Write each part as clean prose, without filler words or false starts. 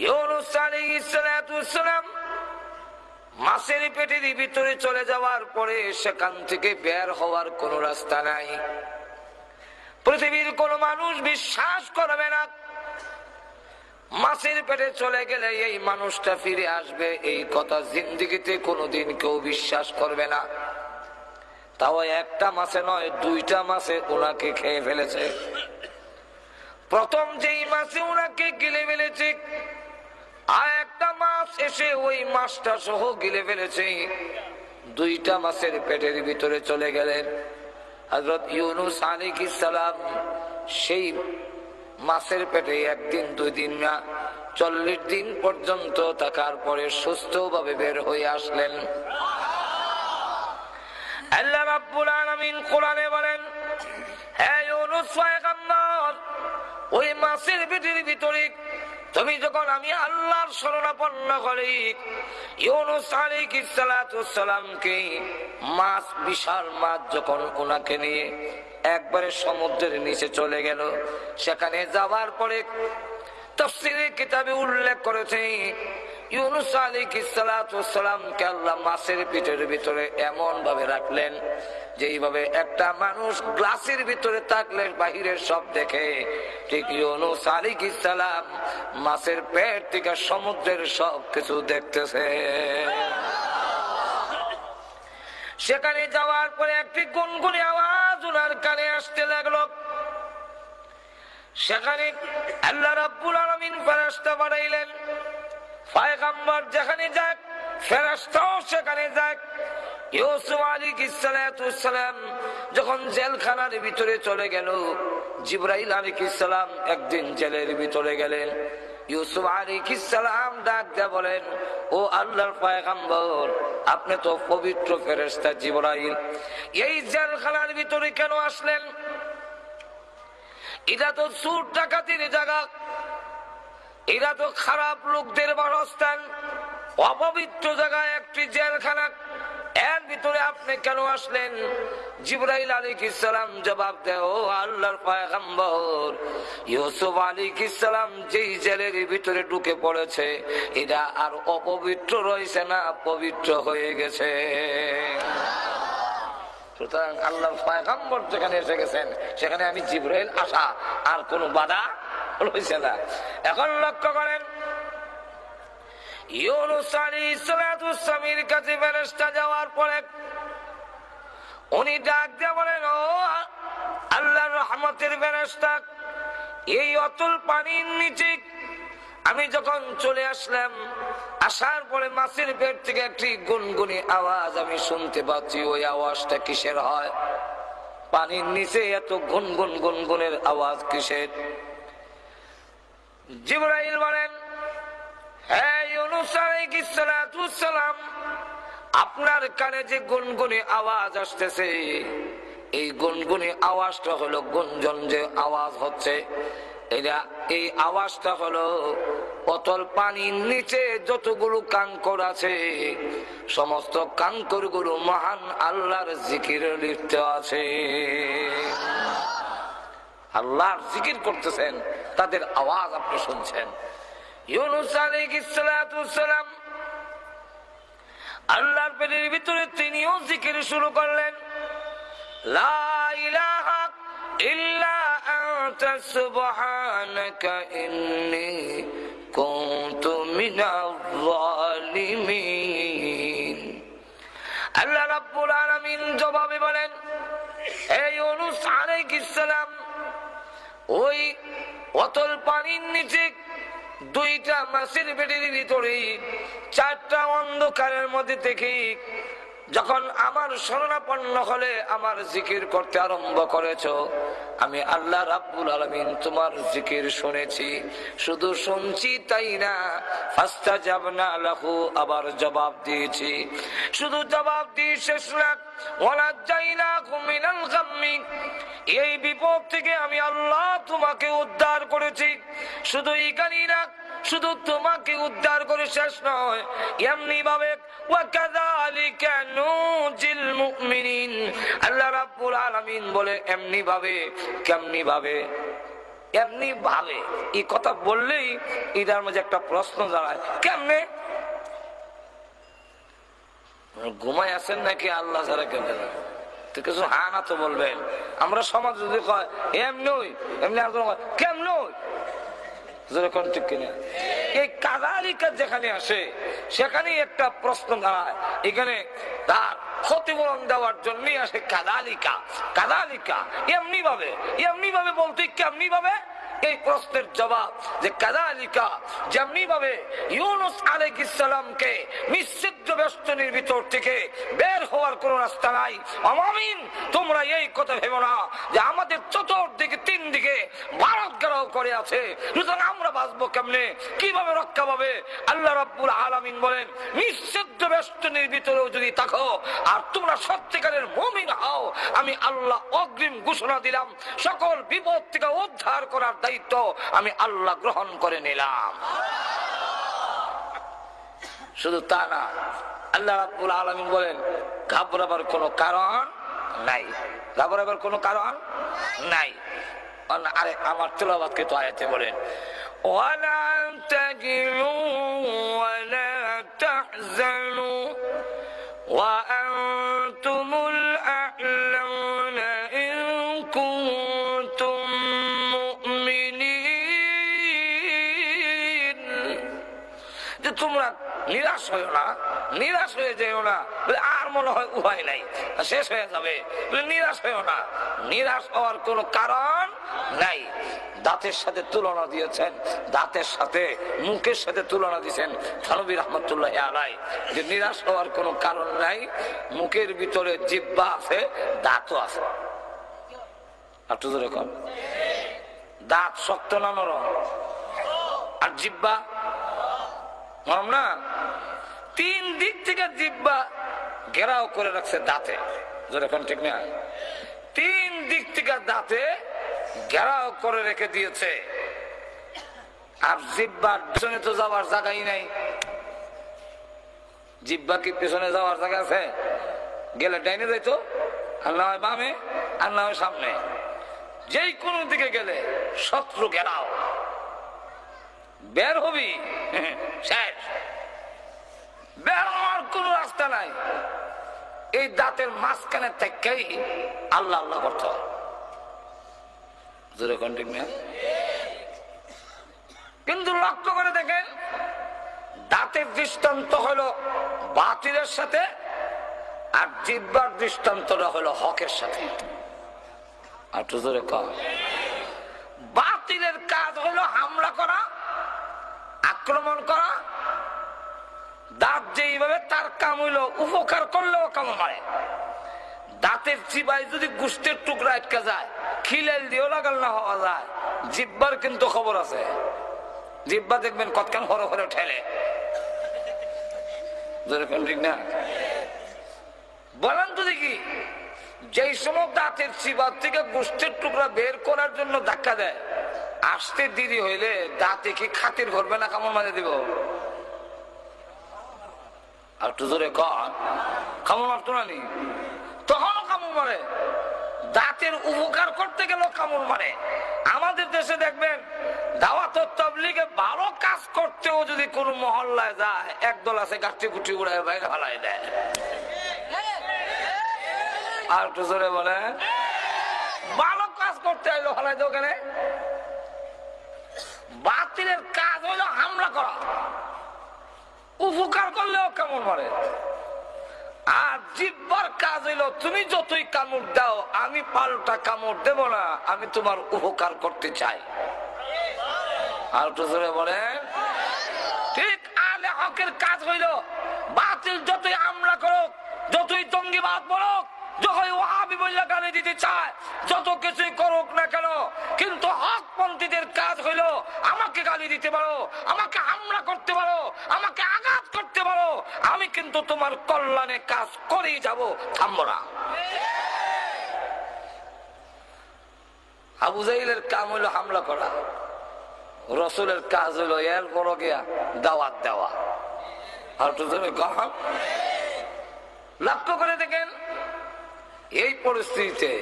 ইউনূস আলাইহিস সালাম মাছের পেটের ভিতরে চলে যাওয়ার পরে সেখান থেকে বের হওয়ার কোন রাস্তা নাই। পৃথিবীর কোন মানুষ বিশ্বাস করবে না মাছের পেটে চলে গেলে এই মানুষটা ফিরে আসবে, এই কথা জিন্দেগিতে কোনোদিন কেউ বিশ্বাস করবে না। তাও একটা মাছে নয়, দুইটা মাছে ওনাকে খেয়ে ফেলেছে। প্রথম যেই মাছে ওনাকে গিলে ফেলেছে, আর একটা মাছ এসে ওই মাছটা সহ গিলে ফেলেছে। দুইটা মাছের পেটের ভিতরে চলে গেলেন। হযরত ইউনূস আলাইহিস সালাম সেই মাছের পেটে একদিন দুই দিন না 40 দিন পর্যন্ত থাকার পরে সুস্থভাবে বের হয়ে আসলেন। আল্লাহ রাব্বুল আলামিন কোরআনে বলেন, হে ইউনূস পয়গম্বর, ওই মাছের পেটের ভিতরে তুমি যখন আমি আল্লাহর শরণাপন্ন করি, ইউনূস আলাইহিস সালামকে মাছ, বিশাল মাছ যখন ওনাকে নিয়ে একবারে সমুদ্রের নিচে চলে গেল, সেখানে যাওয়ার পরে তাফসীরের কিতাবে উল্লেখ করেছে ইউনূস আলাইহিস সালামকে আল্লাহ মাছের পেটের ভিতরে এমন ভাবে রাখলেন যে এইভাবে একটা মানুষ গ্লাসের ভিতরে থাকলে বাহিরের সব দেখে, ঠিক ইউনূস আলাইহিস সালাম মাছের পেট থেকে সমুদ্রের সব কিছু দেখতেছে। সেখানে যাওয়ার পরে একটি গুনগুনি আওয়াজ ওনার কানে আসতে লাগলো। সেখানে আল্লাহ রাব্বুল আলামিন ফেরেশতা পাঠাইলেন, পয়গম্বর যেখানে যাক ফেরেশতাও সেখানে যাক। ইউসুফ আলাইহিস সালাম যখন জেলখানার ভিতরে চলে গেল, জিবরাইল আলাইহিস সালাম একদিন জেলের ভিতরে গেলেন। ইউসুফ আলাইহিস সালাম ডাক দিয়ে বলেন, ও আল্লাহর পয়গম্বর, আপনি তো পবিত্র ফেরেশতা জিবরাইল, এই জেলখানার ভিতরে কেন আসলেন? এটা তো চোর ডাকাতির জায়গা, এটা তো খারাপ লোকদের বাসস্থান, অপবিত্র জায়গায় একটি জেলখানা, এর ভিতরে আপনি কেন আসলেন? জিবরাইল আলাইহিস সালাম জবাব দেয়, ও আল্লাহর পয়গম্বর, ইউসুফ আলাইহিস সালাম যেই জেলের ভিতরে ঢুকে পড়েছে, এটা আর অপবিত্র রয়েছে না, পবিত্র হয়ে গেছে। সুতরাং আল্লাহর পয়গম্বর যেখানে এসে গেছেন, সেখানে আমি জিবরাইল আসা আর কোনো বাধা রয়েছে না। এখন লক্ষ্য করেন, ইউনূস আলাইহিস সালামের কাছে ফেরেশতা যাওয়ার পরে উনি ডাক দিয়ে বলেন, ও আল্লাহর রহমতের ফেরেশতা, এই অতল পানির নিচে আমি যখন চলে আসলাম, আসার পরে মাছের পেট থেকে একটি গুনগুনি আওয়াজ আমি শুনতে পাচ্ছি। ওই আওয়াজটা কিসের হয়? পানির নিচে এত গুনগুন গুনগুনের আওয়াজ কিসের? জিবরাইল বলেন, হে ইউনূস আলাইহিস সালাম, আপনার কানে যে গুনগুনি আওয়াজ আসতেছে, এই গুনগুনি আওয়াজটা হলো গুঞ্জন যে আওয়াজ হচ্ছে, এই আওয়াজটা হলো অতল পানির নিচে যতগুলো কাঙ্কর আছে, সমস্ত কাঙ্কর গুলো মহান আল্লাহর জিকিরে লিপ্ত আছে। আল্লাহর জিকির করতেছেন, তাদের আওয়াজ আপনি শুনছেন। ইউনূস আলাইহিস সালাম আল্লাহর পেটের ভিতরে তিনিও জিকির শুরু করলেন, লা ইলাহা ইল্লা আনতা সুবহানাকা ইন্নী কুনতু মিনাজ জালিমিন। আল্লাহ রাব্বুল আলামিন জবাবে বলেন, হে ইউনূস আলাইহিস সালাম, ওই অতল পানির নিচে দুইটা মাছের পেটের ভিতরে চারটা অন্ধকারের মধ্যে থেকে যখন আমার শরণাপন্ন হলে আমার জিকির করতে আরম্ভ করেছো, আমি আল্লাহ রাব্বুল আলামিন তোমার জিকির শুনেছি। শুধু শুনছি তাই না, ফাস্তাজাবনা লাহু, আবার জবাব দিয়েছি। শুধু জবাব দিয়ে শেষ না, ওয়ানাজাইনাকুম মিনাল গাম্মি, এই বিপদ থেকে আমি আল্লাহ তোমাকে উদ্ধার করেছি। শুধু এইখানেই না, শুধু তোমাকে উদ্ধার করে শেষ নয়, এমনি ভাবে ওয়াকাযালিকা নুজিল মুমিনিন, আল্লাহ রাব্বুল আলামিন বলে এমনি ভাবে, কেমনি ভাবে? এমনি ভাবে। এই কথা বললেই এটার মাঝে একটা প্রশ্ন দাঁড়ায়, কেমনে ঘুমায় আছেন নাকি আল্লাহ ছাড়া কেমনে? কিছু হা না তো বলবেন। আমরা সমাজ যদি কয় এমনি এমনি, কেমন ঠিক কিনা? এই কাদালিকা যেখানে আসে সেখানেই একটা প্রশ্ন দাঁড়ায়। এখানে তার ক্ষতিপূরণ দেওয়ার জন্যই আসে কাদালিকা। কাদালিকা এমনি ভাবে বলতে কেমনি ভাবে? এই প্রশ্নের জবাব যে কাদালিকা যেমনি ভাবে ইউনুস আলাইহিস সালামকে নিষিদ্ধ বেষ্টনীর ভিতর থেকে বের হওয়ার কোন রাস্তা নাই। আমিন, তোমরা এই কথা ভেবো না যে আমাদের চতুর্দিকে তিন দিকে ভারত ঘেরাও করে আছে, সুতরাং আমরা বাঁচবো কেমনে, কিভাবে রক্ষা পাবে? আল্লাহ রাব্বুল আলামিন বলেন, নিষিদ্ধ বেষ্টনীর ভিতরেও যদি থাকো আর তোমরা সত্যিকারের মুমিন হও, আমি আল্লাহ অগ্রিম ঘোষণা দিলাম, সকল বিপদ থেকে উদ্ধার করার দায়িত্ব আমি আল্লাহ গ্রহণ করে নিলাম। শুধু তা না, আল্লাহ রাব্বুল আলামিন বলেন ঘাবড়াবার কোনো কারণ নাই, ঘাবড়াবার কোনো কারণ নাই। আরে আমার তেলাওয়াতকে তো আয়াতে বলেন, ওয়ালা তাহিনু ওয়ালা তাহজানু ওয়া আনতুমুল আ'লাউনা ইন কুনতুম মুমিনিন। যে তোমরা নিরাশ হয়েও না, নিরাশ হয়ে যেও না, আর মনে হয় উপায় নাই, শেষ হয়ে যাবে, নিরাশ হয়েও না। নিরাশ হওয়ার কোনো কারণ নাই। দাঁতের সাথে তুলনা দিয়েছেন, দাঁতের সাথে মুখের সাথে তুলনা দিয়েছেন থানভী রহমতুল্লাহ আলাইহি, যে নিরাশ হওয়ার কোনো কারণ নাই। মুখের ভিতরে জিহ্বা আছে, দাঁতও আছে। একটু জোরে কর, দাঁত শক্ত না নরম? আর জিহ্বা নরম না? তিন দিক থেকে জিহ্বা ঘেরাও করে রাখছে দাঁতে, যেরকম ঠিক না? তিন দিক থেকে দাঁতে ঘেরাও করে রেখে দিয়েছে। আর জিহ্বার পেছনে তো যাওয়ার জায়গাই নাই। জিহ্বা কি পেছনে যাওয়ার জায়গা আছে? গেলে ডাইনে যাইতো, আর না হয় বামে, আর না হয় সামনে। যেই কোনো দিকে গেলে শত্রু ঘেরাও, বের হবি শেষ, বের হওয়ার কোন রাস্তা নাই। এই দাঁতের মাঝখানে থেকেই আল্লাহ আল্লাহ করতে হয়। কিন্তু লক্ষ্য করে দেখেন, দাঁতের দৃষ্টান্ত হলো বাতিলের সাথে, আর জিহ্বার দৃষ্টান্তটা হলো হকের সাথে। আর জোরে কর, বাতিলের কাজ হলো হামলা করা, আক্রমণ করা। দাঁত যেইভাবে তার কাম হইলো উপকার করলেও কামড় মারে। দাঁতের চিবাই যদি গোস্তের টুকরা আটকে যায়, খিলেল দিয়েও লাগাল না হওয়া যায়। জিহ্বার কিন্তু খবর আছে, জিহ্বা দেখবেন কতক্ষণ হরে হরে ঠেলে। ঠিক না? বলেন তো দেখি, যেই সময় দাঁতের চিবার থেকে গোস্তের টুকরা বের করার জন্য ধাক্কা দেয়, আসতে দেরি হইলে দাঁতে কি খাতির করবে না কামড় মারে দিব? আর একটু জোরে কর, কামড় মারতো না নি? তখনও কামড় মারে। দাঁতের উপকার করতে গেলেও কামড় মারে। আমাদের দেশে দেখবেন দাওয়াত ও তাবলীগে ভালো কাজ করতেও যদি কোন মহল্লায় যায়, একদল আছে গাছটি গুটি উড়ায় বাইরে ফালাই দেয়। আর একটু জোরে বলে, ভালো কাজ করতে আইলো ফালাই দেয় ওখানে। বাতিলের কাজ হইলো হামলা করা, উপকার করলেও কামড় মারে। আর জিহ্বার কাজ হইলো তুমি যতই কামড় দাও, আমি পাল্টা কামড় দেব না, আমি তোমার উপকার করতে চাই। আর একটু জোরে বলেন, ঠিক আলে হকের কাজ হইলো বাতিল যতই হামলা করুক, যতই জঙ্গিবাদ বলুক, যতই ওয়াহাবি বইলা গালি দিতে চায়, যত কিছুই করুক না কেন, কিন্তু হকপন্থীদের কাজ হইলো আমাকে গালি দিতে পারো, আমাকে হামলা করতে পারো, আমাকে আঘাত করতে পারো, আমি কিন্তু তোমার কল্যাণে কাজ করেই যাব, থামবো না। আবু জাহিলের কাম হইলো হামলা করা, রসুলের কাজ হইলো এর বড় গিয়া দাওয়াত দেওয়া। আর লক্ষ্য করে দেখেন, এই পরিস্থিতিতে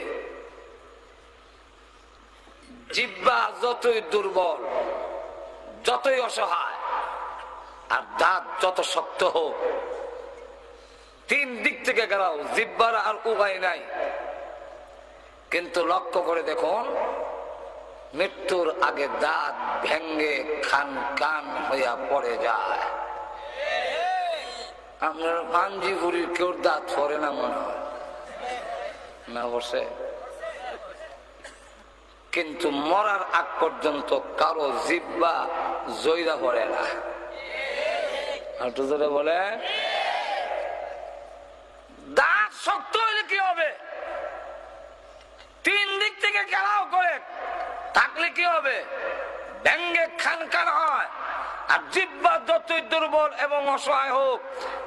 জিহ্বা যতই দুর্বল, যতই অসহায়, আর দাঁত যত শক্ত হোক, তিন দিক থেকে গেলাও জিহ্বার আর উপায় নাই। কিন্তু লক্ষ্য করে দেখুন, মৃত্যুর আগে দাঁত ভেঙ্গে খান কান হইয়া পড়ে যায়। আপনার পাঞ্জিপুরির কেউ দাঁত পড়ে না মনে হয় না, বসে। কিন্তু মরার আগ পর্যন্ত কারো জিহ্বা জয়রা পড়ে না। একটু জোরে বলে। দাঁত শক্ত হইলে কি হবে? তিন দিক থেকে ঘেরাও করে থাকলে কি হবে? ভেঙ্গে খান খান হয়। আর জিহ্বা যতই দুর্বল এবং অসহায় হোক,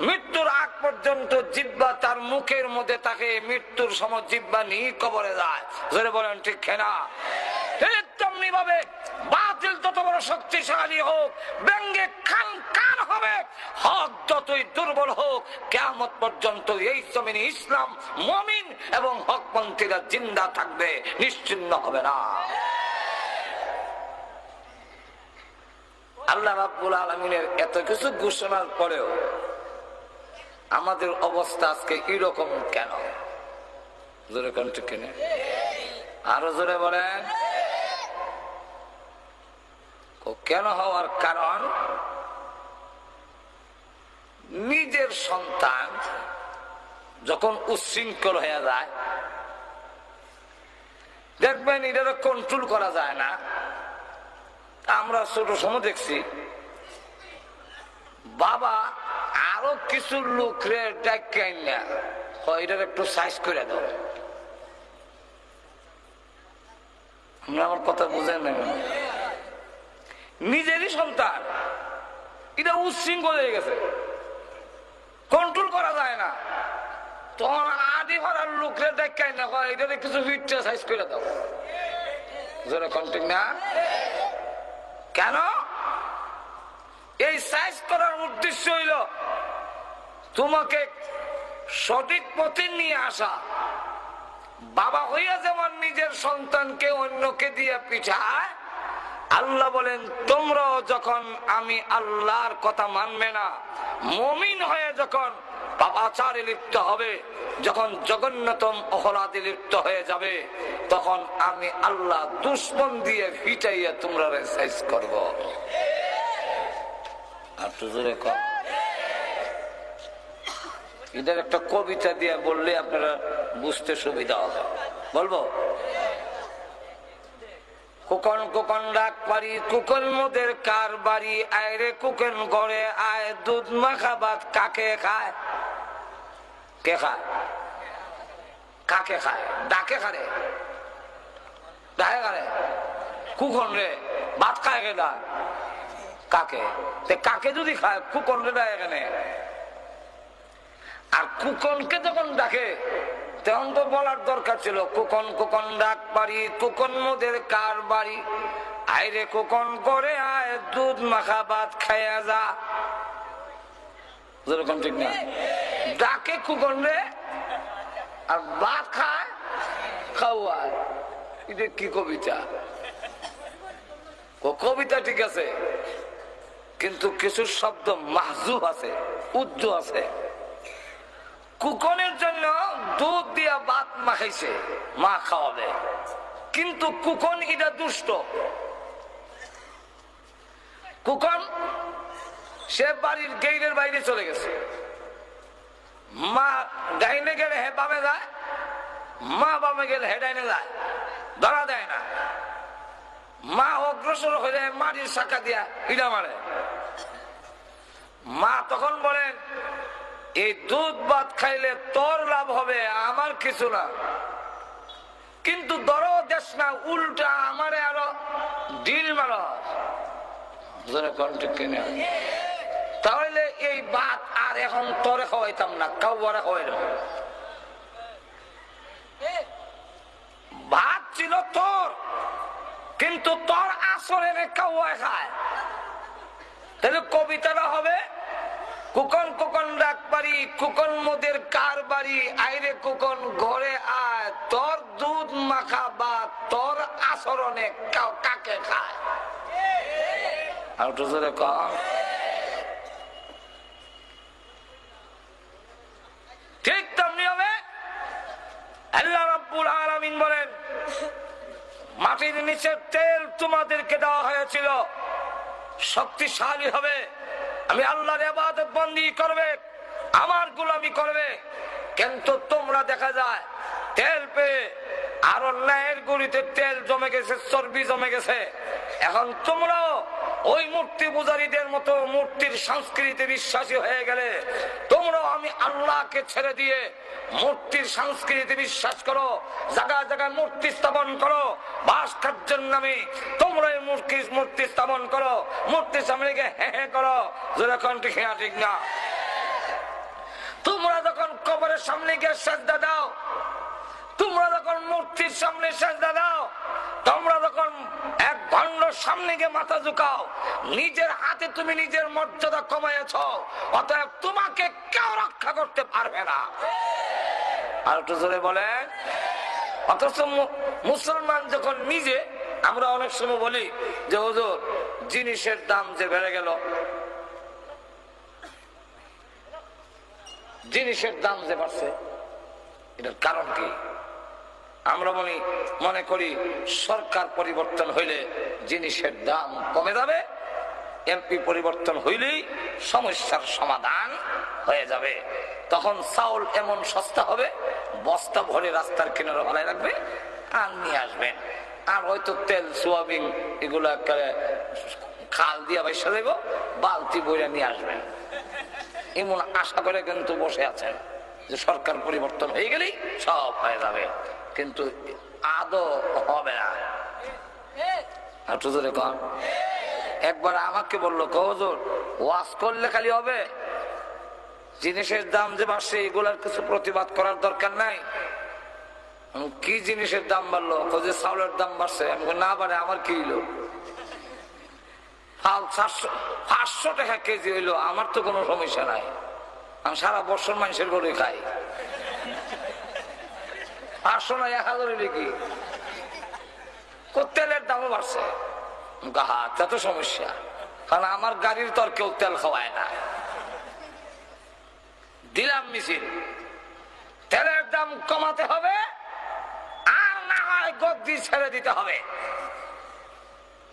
মৃত্যুর আগ পর্যন্ত জিহ্বা তার মুখের মধ্যে থাকে, মৃত্যুর সময় জিহ্বা নিয়ে কবরে যায়। জোরে বলেন ঠিক কিনা? তেমনি ভাবে বাতিল যত বড় শক্তিশালী হোক, ব্যঙ্গে খান খান হবে। হক যতই দুর্বল হোক, কিয়ামত পর্যন্ত এই জমিনে ইসলাম, মুমিন এবং হকপন্থীরা জিন্দা থাকবে, নিশ্চিন্ন হবে না। আল্লাহ রাব্বুল আলামিনের এত কিছু ঘোষণার পরেও আমাদের অবস্থা আজকে এরকম কেন? জোরে কোন ঠিক কিনা? আরো জোরে বলেন। কেন হওয়ার কারণ, নিজের সন্তান যখন উচ্ছৃঙ্খল হয়ে যায়, দেখবেন এটাকে কন্ট্রোল করা যায় না। আমরা ছোট সময় দেখছি বাবা আরো কিছু লোকরে ডাকাই না, এটার একটু সাইজ করে দাও। আমার কথা বুঝেন না? নিজেরই সন্তান, এটা উচ্ছৃঙ্খল হয়ে গেছে, কন্ট্রোল করা যায় না। তখন আদি ভরার লোকরে ডাকাই না, এটার কিছু ফিটটা সাইজ করে দাও। জোরে কন্ট্রোল না কেন? এই সাইজ করার উদ্দেশ্য হইল তোমাকে সঠিক পথে নিয়ে আসা। বাবা হইয়া যেমন নিজের সন্তানকে অন্যকে দিয়ে পিঠায়, আল্লাহ বলেন তোমরাও যখন আমি আল্লাহর কথা মানবে না, মুমিন হয়ে যখন পাপাচারে লিপ্ত হবে, যখন জঘন্যতম অপরাধে লিপ্ত হয়ে যাবে, তখন আমি আল্লাহ দুশ্মন দিয়ে পিটাইয়া তোমরা সাইজ করব। এদের একটা কবিতা দিয়ে বললে আপনারা বুঝতে সুবিধা হবে। বলবো? কুকন কুকন ডাক পারি, কুকন মোদের কার বাড়ি, আয় রে কুকন ঘরে আয়, দুধ মাখা ভাত কাকে খায়? কে খায়? কাকে খায়? ডাকে খারে, ডাকে খারে। কুকন রে ভাত খায় কে? ডাক কাকে? কাকে যদি খায় কুকন রে ডাকে এখানে। আর কুকনকে যখন ডাকে তখন তো বলার দরকার ছিল, কুকন কুকন ডাক পারি, কুকন মোদের কার বাড়ি, আইরে কুকন করে আয়, দুধ মাখা ভাত খাইয়া যা। যেরকম ঠিক না? ডাকে কুকন রে আর ভাত খায় খাওয়ায়। এটা কি কবিতা? কবিতা ঠিক আছে, কিন্তু কিছু শব্দ মাহজুব আছে, উর্দু আছে। কুকনের জন্য দুধ দিয়া ভাত মাখাইছে, মা খাওয়াবে, কিন্তু কুকন এটা দুষ্ট। কুকন সে বাড়ির গেইটের বাইরে চলে গেছে, মা ডাইনে গেলে হে বামে যায়, মা বামে গেলে হে ডাইনে যায়, ধরা দেয় না। মা অগ্রসর হয়ে মাটির শাখা দিয়া ইডা মারে। মা তখন বলেন এই দুধ ভাত খাইলে তোর লাভ হবে, আমার কিছু না, কিন্তু ধরো দেশ না, উল্টা আমারে আরো ডিল মারো। তাহলে এই ভাত আর এখন তোরে খাওয়াইতাম না, কাউরে খাওয়াইলাম। ভাত ছিল তোর, কিন্তু তোর আসরে কাউয়া খায়। তাহলে কবিতাটা হবে কুকন কুকন ডাক পারি, কুকন মোদের কার বাড়ি, আইরে কুকন ঘরে আয়, তোর দুধ মাখা বা তোর আচরণে কাকে খায়। আর একটু জোরে কর। ঠিক তেমনি হবে আল্লাহ রাব্বুল আলামিন বলেন, মাটির নিচের তেল তোমাদেরকে দেওয়া হয়েছিল, শক্তিশালী হবে, আমি আল্লাহর ইবাদত বন্দী করবে, আমার গোলামি করবে। কিন্তু তোমরা দেখা যায় তেল পেয়ে আর অন্যায়ের গুলিতে তেল জমে গেছে, চর্বি জমে গেছে। এখন তোমরাও ওই মূর্তি পূজারীদের মতো মূর্তির সংস্কৃতি বিশ্বাসী হয়ে গেলে তোমরাও আমি আল্লাহকে ছেড়ে দিয়ে মূর্তির সংস্কৃতি বিশ্বাস করো, জায়গায় জায়গায় মূর্তি স্থাপন করো, বাস খাদ্যের নামে তোমরা মূর্তি স্থাপন করো, মূর্তির সামনে গিয়ে হ্যাঁ করো, যেরকম ঠিক না। তোমরা যখন কবরের সামনে গিয়ে সেজদা দাও, তোমরা যখন মূর্তির সামনে সেজদা দাও, তোমরা যখন এক ভণ্ডর সামনে গিয়ে মাথা ঝুঁকাও, নিজের হাতে তুমি নিজের মর্যাদা কমাইছ, অতএব তোমাকে কেউ রক্ষা করতে পারবে না। আর একটু জোরে বলেন। অথচ মুসলমান যখন নিজে, আমরা অনেক সময় বলি যে হুজুর জিনিসের দাম যে বেড়ে গেল, জিনিসের দাম যে বাড়ছে, এটার কারণ কি? আমরা মনে করি সরকার পরিবর্তন হইলে জিনিসের দাম কমে যাবে, এমপি পরিবর্তন হইলেই সমস্যার সমাধান হয়ে যাবে। তখন চাউল এমন সস্তা হবে, বস্তা ভরে রাস্তার কিনারে ভালাই রাখবে আর নিয়ে আসবেন। আর হয়তো তেল, সোয়াবিন এগুলো খাল দিয়া বাইসা দেব, বালতি বইরা নিয়ে আসবেন, এমন আশা করে কিন্তু বসে আছেন যে সরকার পরিবর্তন হয়ে গেলেই সব হয়ে যাবে। কিন্তু আদৌ হবে না। একবার আমাকে বললো, হুজুর ওয়াজ করলে খালি হবে? জিনিসের দাম যে বাড়ছে এগুলার কিছু প্রতিবাদ করার দরকার নাই। কি জিনিসের দাম বাড়লো? যে চাউলের দাম বাড়ছে। আমি না বাড়ে আমার কি হইলো? 500 টাকা কেজি হইলো, আমার তো কোনো সমস্যা নাই, আমি সারা বছর মানুষের গরু খাই। 500 না 1000 হইলে কি? তেলের দামও বাড়ছে, তা তো সমস্যা, কারণ আমার গাড়ির তো আর কেউ তেল খাওয়ায় না। দিলাম মিছিল, তেলের দাম কমাতে হবে, আর না হয় গদ্দি ছেড়ে দিতে হবে।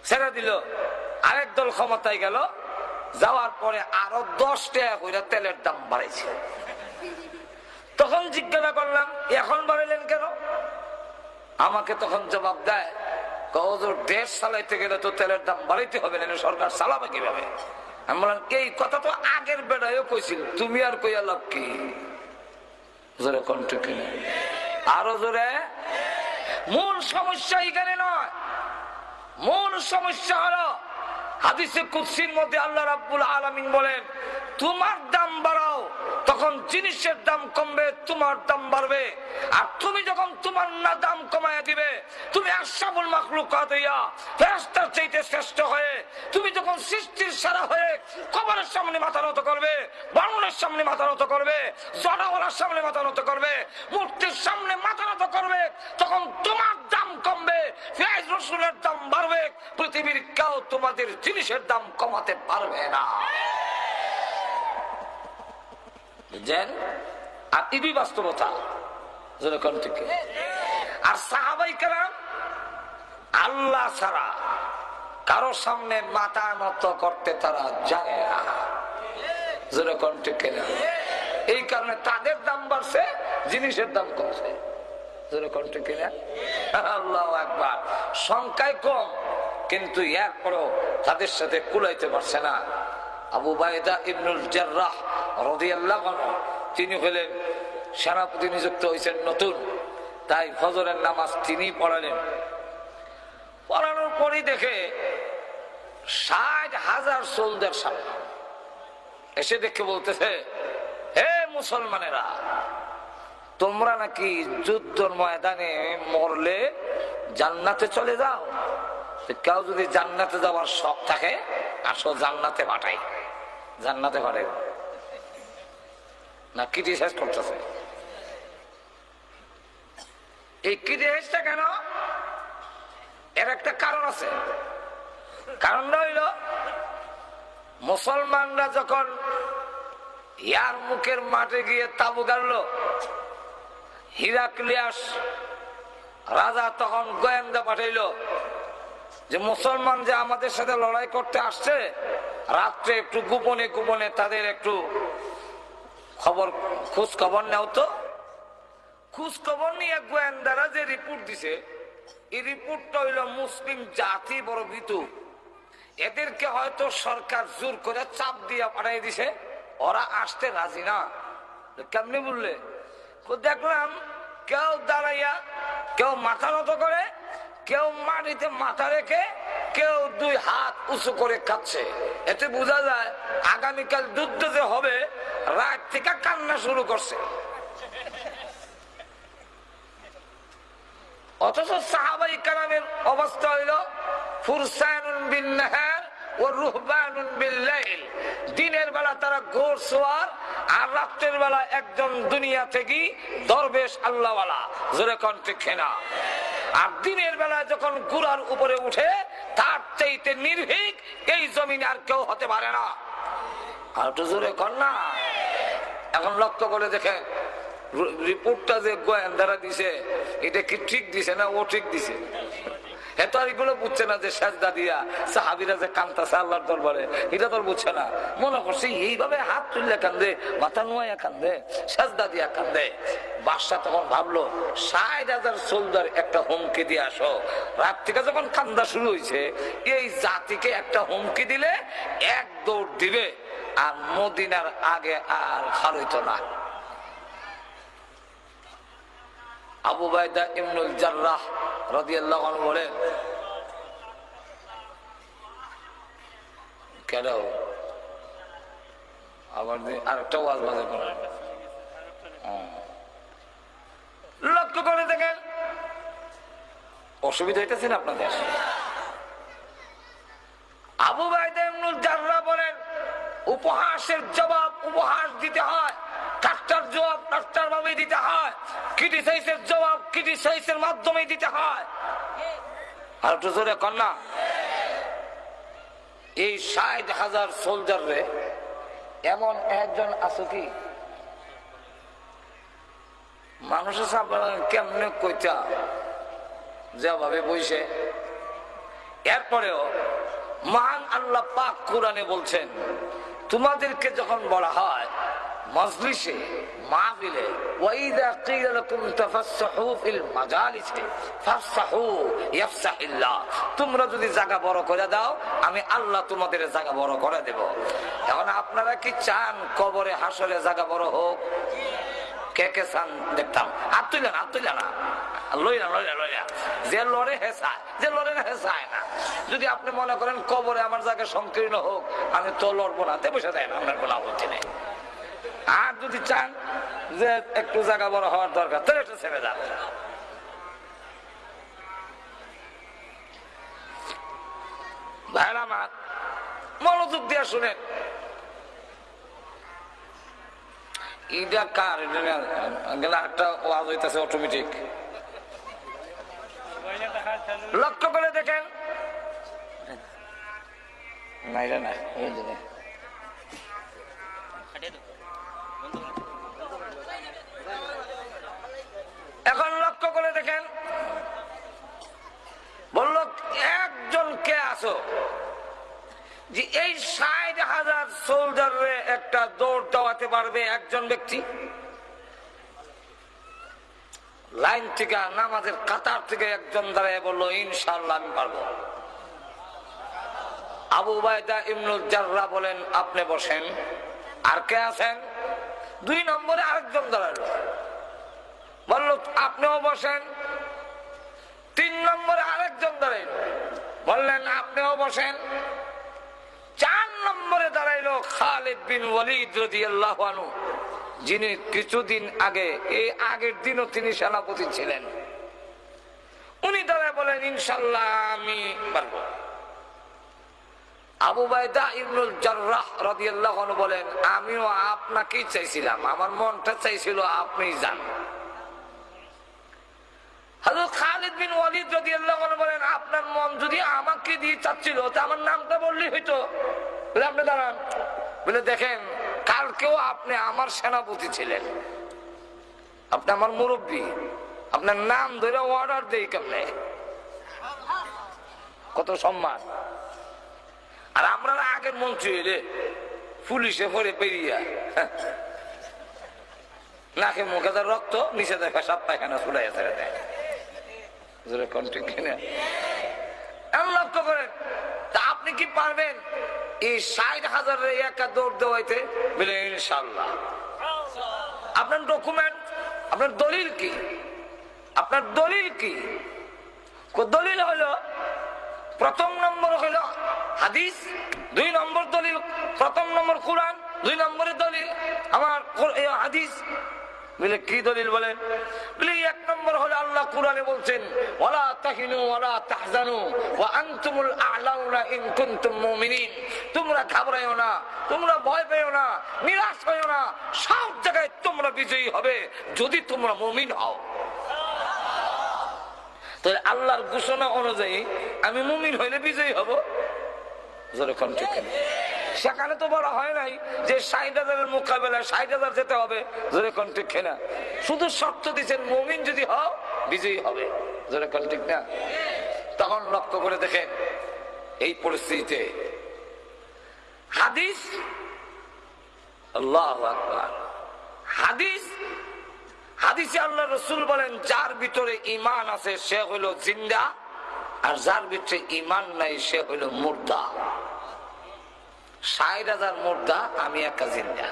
ছেড়ে দিল, আরেক দল ক্ষমতায় গেল, যাওয়ার পরে আরো 10 টাকা করে তেলের দাম বাড়াইছে। তখন জিজ্ঞাসা করলাম, এখন বাড়াইলেন কেন? আমাকে তখন জবাব দেয়, হুজুর দেশ চালাইতে গেলে তো তেলের দাম বাড়াইতে হবে না, সরকার চালাবে কিভাবে? আমি বললাম, এই কথা তো আগের বেড়ায়ও কইছিল, তুমি আর কইয়া লাভ কি? জোরে কণ্ঠ কিনে আরো জোরে। মূল সমস্যা এখানে নয়, মূল সমস্যা হলো হাদিসে কুদসির মধ্যে আল্লাহ রাব্বুল আলামিন বলেন, তোমার দাম বাড়াও, তখন জিনিসের দাম কমবে, তোমার দাম বাড়বে। আর তুমি যখন তোমার না দাম কমায় দিবে, তুমি আশরাফুল মাখলুকাত হইয়া ফেরেশতার চাইতে শ্রেষ্ঠ হয়ে, তুমি যখন সৃষ্টির সেরা হয়ে কবরের সামনে মাথা নত করবে, বানরের সামনে মাথা নত করবে, জড়াওয়ালার সামনে মাথা নত করবে, মূর্তির সামনে মাথা নত করবে, তখন তোমার দাম কমবে, পেঁয়াজ রসুনের দাম বাড়বে। পৃথিবীর কেউ তোমাদের জিনিসের দাম কমাতে পারবে না। আর ইবি বাস্তবতা। আর সাহাবায়ে কেরাম আল্লাহ ছাড়া কারো সামনে মাথা নত করতে তারা জানে না। যেরকম ঠিক না, এই কারণে তাদের দাম বাড়ছে, জিনিসের দাম কমছে। যেরকম ঠিক না, আল্লাহু আকবার। সংখ্যায় কম, কিন্তু এরপরও তাদের সাথে কুলাইতে পারছে না। আবু উবাইদা ইবনুল জাররাহ রাদিয়াল্লাহু আনহু, তিনি হলেন সেনাপতি নিযুক্ত হয়েছেন নতুন, তাই ফজরের নামাজ তিনি পড়ালেন। পড়ানোর পরই দেখে 60,000 সোলজার সামনে এসে দেখে বলতেছে, হে মুসলমানেরা, তোমরা নাকি যুদ্ধের ময়দানে মরলে জান্নাতে চলে যাও? কেউ যদি জান্নাতে যাওয়ার শখ থাকে, আসো জান্নাতে পাঠাই, জান্নাতে পাঠাই। না ক্রিটিসাইজ করতেছে। এই ক্রিটিসাইজটা কেন? এর একটা কারণ আছে। কারণটা হইল মুসলমানরা যখন ইয়ারমুকের মাঠে গিয়ে তাবু গাড়ল, হিরাক্লিয়াস রাজা তখন গোয়েন্দা পাঠাইল যে মুসলমান যে আমাদের সাথে লড়াই করতে আসছে, রাত্রে একটু গোপনে গোপনে তাদের একটু খোঁজ খবর নেও তো। খোঁজ খবর নিয়ে গোয়েন্দারা যে রিপোর্ট দিছে, এই রিপোর্টটা হইল মুসলিম জাতি বড় ভীতু, এদেরকে হয়তো সরকার জোর করে চাপ দিয়ে পাঠিয়ে দিছে, ওরা আসতে রাজি না। কেমনি বললে? দেখলাম কেউ দাঁড়াইয়া, কেউ মাথা নত করে, কেউ মাটিতে মাথা রেখে, কেউ দুই হাত উঁচু করে কাঁদছে। এতে বোঝা যায় আগামীকাল যুদ্ধ যে হবে, রাত থেকে কান্না শুরু করছে। অথচ সাহাবাই কারামের অবস্থা হইল ফুরসানুন বিন নাহার ও রুহবানুন বিল লাইল। দিনের বেলা তারা ঘোড়সওয়ার, আর রাতের বেলা একজন দুনিয়া থেকে দরবেশ আল্লাহওয়ালা। জোরে কোন ঠিক না? আর দিনের বেলা যখন ঘোড়ার উপরে উঠে, তার চাইতে নির্ভীক এই জমিনে আর কেউ হতে পারে না। আর একটু জোরে কর না। এখন লক্ষ্য করে দেখেন রিপোর্টটা যে গোয়েন্দারা দিছে, এটা কি ঠিক দিছে না ও ঠিক দিছে? এত আর এগুলো বুঝছে না যে সাজদা দিয়া সাহাবীরা যে কান্দাছে আল্লাহর দরবারে, এটা তো বুঝছে না। মনে করছে এইভাবে হাত তুললে কান্দে, মাথা নুয়াইয়া কান্দে, সাজদা দিয়া কান্দে। বাদশা তখন ভাবলো ৬০,০০০ সোলজার একটা হুমকি দিয়ে আসো। রাত থেকে যখন কান্দা শুরু হয়েছে, এই জাতিকে একটা হুমকি দিলে এক দৌড় দিবে, আর মদিনার আগে আর হারইত না। আবু বাইদা ইবনুল জাররাহ রাদিয়াল্লাহু আনহু বলেন, কেন আবার আরেকটা ওয়াজ বাজে করেন। লক্ষ্য করে দেখেন অসুবিধা হইতেছে না আপনাদের? আবু বাইদা ইবনুল জাররাহ বলেন, উপহাসের জবাব উপহাস দিতে হয়, ঠাট্টার জবাব ঠাট্টার ভাবে দিতে হয়, ক্রিটিসাইজের জবাব ক্রিটিসাইজের মাধ্যমে দিতে হয়। আর একটু জোরে কর না। এই ৬০,০০০ সোলজার রে এমন একজন আছে কি মানুষের সামনে কেমনে কইতা যেভাবে বইছে। এরপরেও মহান আল্লাহ পাক কোরআনে বলছেন, তোমাদেরকে যখন বলা হয় মজলিসে মাহফিলে, ওয়াইদা কিলা লাকুম তাফাসসাহু ফিল মাজালিসি ফাফসাহু ইয়াফসাহিল্লাহ, তোমরা যদি জায়গা বড় করে দাও আমি আল্লাহ তোমাদের জায়গা বড় করে দেব। এখন আপনারা কি চান কবরে হাসরে জায়গা বড় হোক? কে কে চান দেখতাম? আর তুইলা না লইলা যে লড়ে হেসায়, যে লড়ে না হেসায় না। যদি আপনি মনে করেন কবরে আমার জায়গা সংকীর্ণ হোক, আমি তো লড়বো না, তে বসে দেয় না, আপনার কোনো আপত্তি নেই। আর যদি চান যে একটু জায়গা বড় হওয়ার দরকার, তাহলে একটু ছেড়ে যান। ভাইরা আমার মনোযোগ দিয়া শুনেন, এটা কার? একটা ওয়াজ হইতেছে অটোমেটিক। লক্ষ্য করে দেখেন না, এখন লক্ষ্য করে দেখেন, বলল একজন কে আছো যে এই ৬০,০০০ সোলজার একটা দৌড় দেওয়াতে পারবে? একজন ব্যক্তি লাইন থেকে নামাজের কাতার থেকে একজন দাঁড়ায় বললো, ইনশাআল্লাহ আমি পারবো। আবু বাইদা ইবনুল জাররাহ বলেন, আপনি বসেন। আর কে আছেন? ২ নম্বরে আরেকজন দাঁড়ালো, বললো আপনিও বসেন। ৩ নম্বরে আরেকজন দাঁড়াইল, বললেন আপনিও বসেন। ৪ নম্বরে দাঁড়াইলো খালিদ বিন ওয়ালিদ রাদিয়াল্লাহু আনহু, যিনি কিছুদিন আগে, এই আগের দিনও তিনি সেনাপতি ছিলেন। উনি দাঁড়ায় বলেন, ইনশাআল্লাহ আমি পারবো। আবু বাইদা ইবনুল জাররাহ রাদিয়াল্লাহু আনহু বলেন, আমিও আপনাকেই চাইছিলাম, আমার মনটা চাইছিল আপনি যান। হযরত খালিদ বিন ওয়ালিদ রাদিয়াল্লাহু আনহু বলেন, আপনার মন যদি আমাকে দিয়ে চাচ্ছিল তা আমার নামটা বললেই হইতো। বলে আপনি দাঁড়ান, বলে দেখেন কালকেও আপনি আমার সেনাপতি ছিলেন, আপনি আমার মুরব্বী, আপনার নাম ধরে অর্ডার দেই কেমনে, কত সম্মান। আর আমরা আগের মন্ত্রী রে পুলিশে পরে পেরিয়া নাকে মুখে তার রক্ত, নিচে দেখা সাপ পায়খানা ছুড়াইয়া ছেড়ে দেয়। লক্ষ্য করেন, তা আপনি কি পারবেন এই ৬০,০০০ একা দৌড় দেওয়াইতে? বলে ইনশাল্লাহ। আপনার ডকুমেন্ট, আপনার দলিল কি? আপনার দলিল কি? দলিল হলো প্রথম নম্বর হলো হাদিস, ২ নম্বর দলিল, প্রথম নম্বর কুরআন, ২ নম্বরের দলিল আমার হাদিস। বলে কি দলিল বলেন? বলে ১ নম্বর হলো আল্লাহ কুরআনে বলছেন, ওয়ালা তাহিনু ওয়ালা তাহজানু ওয়া আনতুমুল আ'লাউনা ইন কুনতুম মুমিনিন। তোমরা ঘাবড়াইও না, তোমরা ভয় পেও না, নিরাশ হইও না, সব জায়গায় তোমরা বিজয়ী হবে যদি তোমরা মুমিন হও। তাহলে আল্লাহর ঘোষণা অনুযায়ী আমি মুমিন হইলে বিজয়ী হব। সেখানে তো বলা হয় নাই যে ৬০,০০০ মোকাবেলায় ৬০,০০০ যেতে হবে। ঠিক না, শুধু শর্ত দিচ্ছেন মুমিন যদি হও বিজয়ী হবে। ঠিক না? তখন লক্ষ্য করে দেখেন এই পরিস্থিতিতে হাদিস, আল্লাহু আকবার, হাদিসে আল্লাহ রাসূল বলেন, যার ভিতরে ঈমান আছে সে হইল জিন্দা, আর যার ভিতরে ঈমান নাই সে হইল মুর্দা। ৬০,০০০ মুর্দা, আমি একা জিন্দা।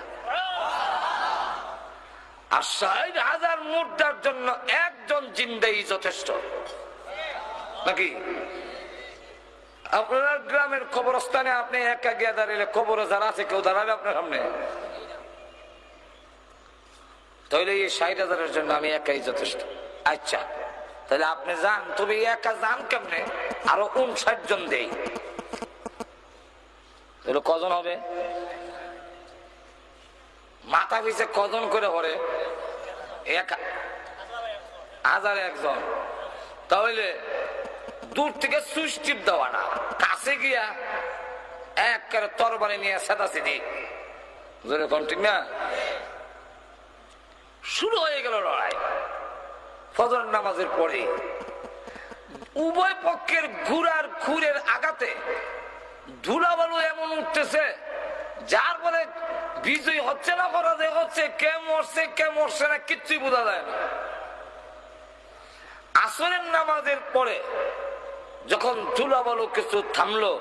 আর ৬০,০০০ মুর্দার জন্য একজন জিন্দাই যথেষ্ট নাকি? আপনার গ্রামের কবরস্থানে আপনি একা গিয়ে দাঁড়িয়ে কবরে যারা আছে কেউ দাঁড়াবে আপনার সামনে? তাহলে এই ৬০,০০০-এর জন্য আমি একাই যথেষ্ট। আচ্ছা তাহলে আপনি যান, তবে একা যান কেমনে? আরো ৫৯ জন দেই, তাহলে কজন হবে? মাথা পিছে কজন করে পড়ে? ১,০০০ জন। তাহলে দূর থেকে সুইচ টিপ দেওয়া না, কাছে গিয়া এক তরবারি নিয়ে সেদাসিদি, ঠিক না? শুরু হয়ে গেল লড়াই। ফজর নামাজের পরে উভয় পক্ষের ঘোড়ার খুরের আঘাতে ধুলাবালু এমন উঠতেছে, যার বলে বিজয় হচ্ছে না পরাজয় হচ্ছে, কে মরছে না কিচ্ছুই বোঝা যায় না। আসরের নামাজের পরে যখন ধুলাবালু কিছু থামলো,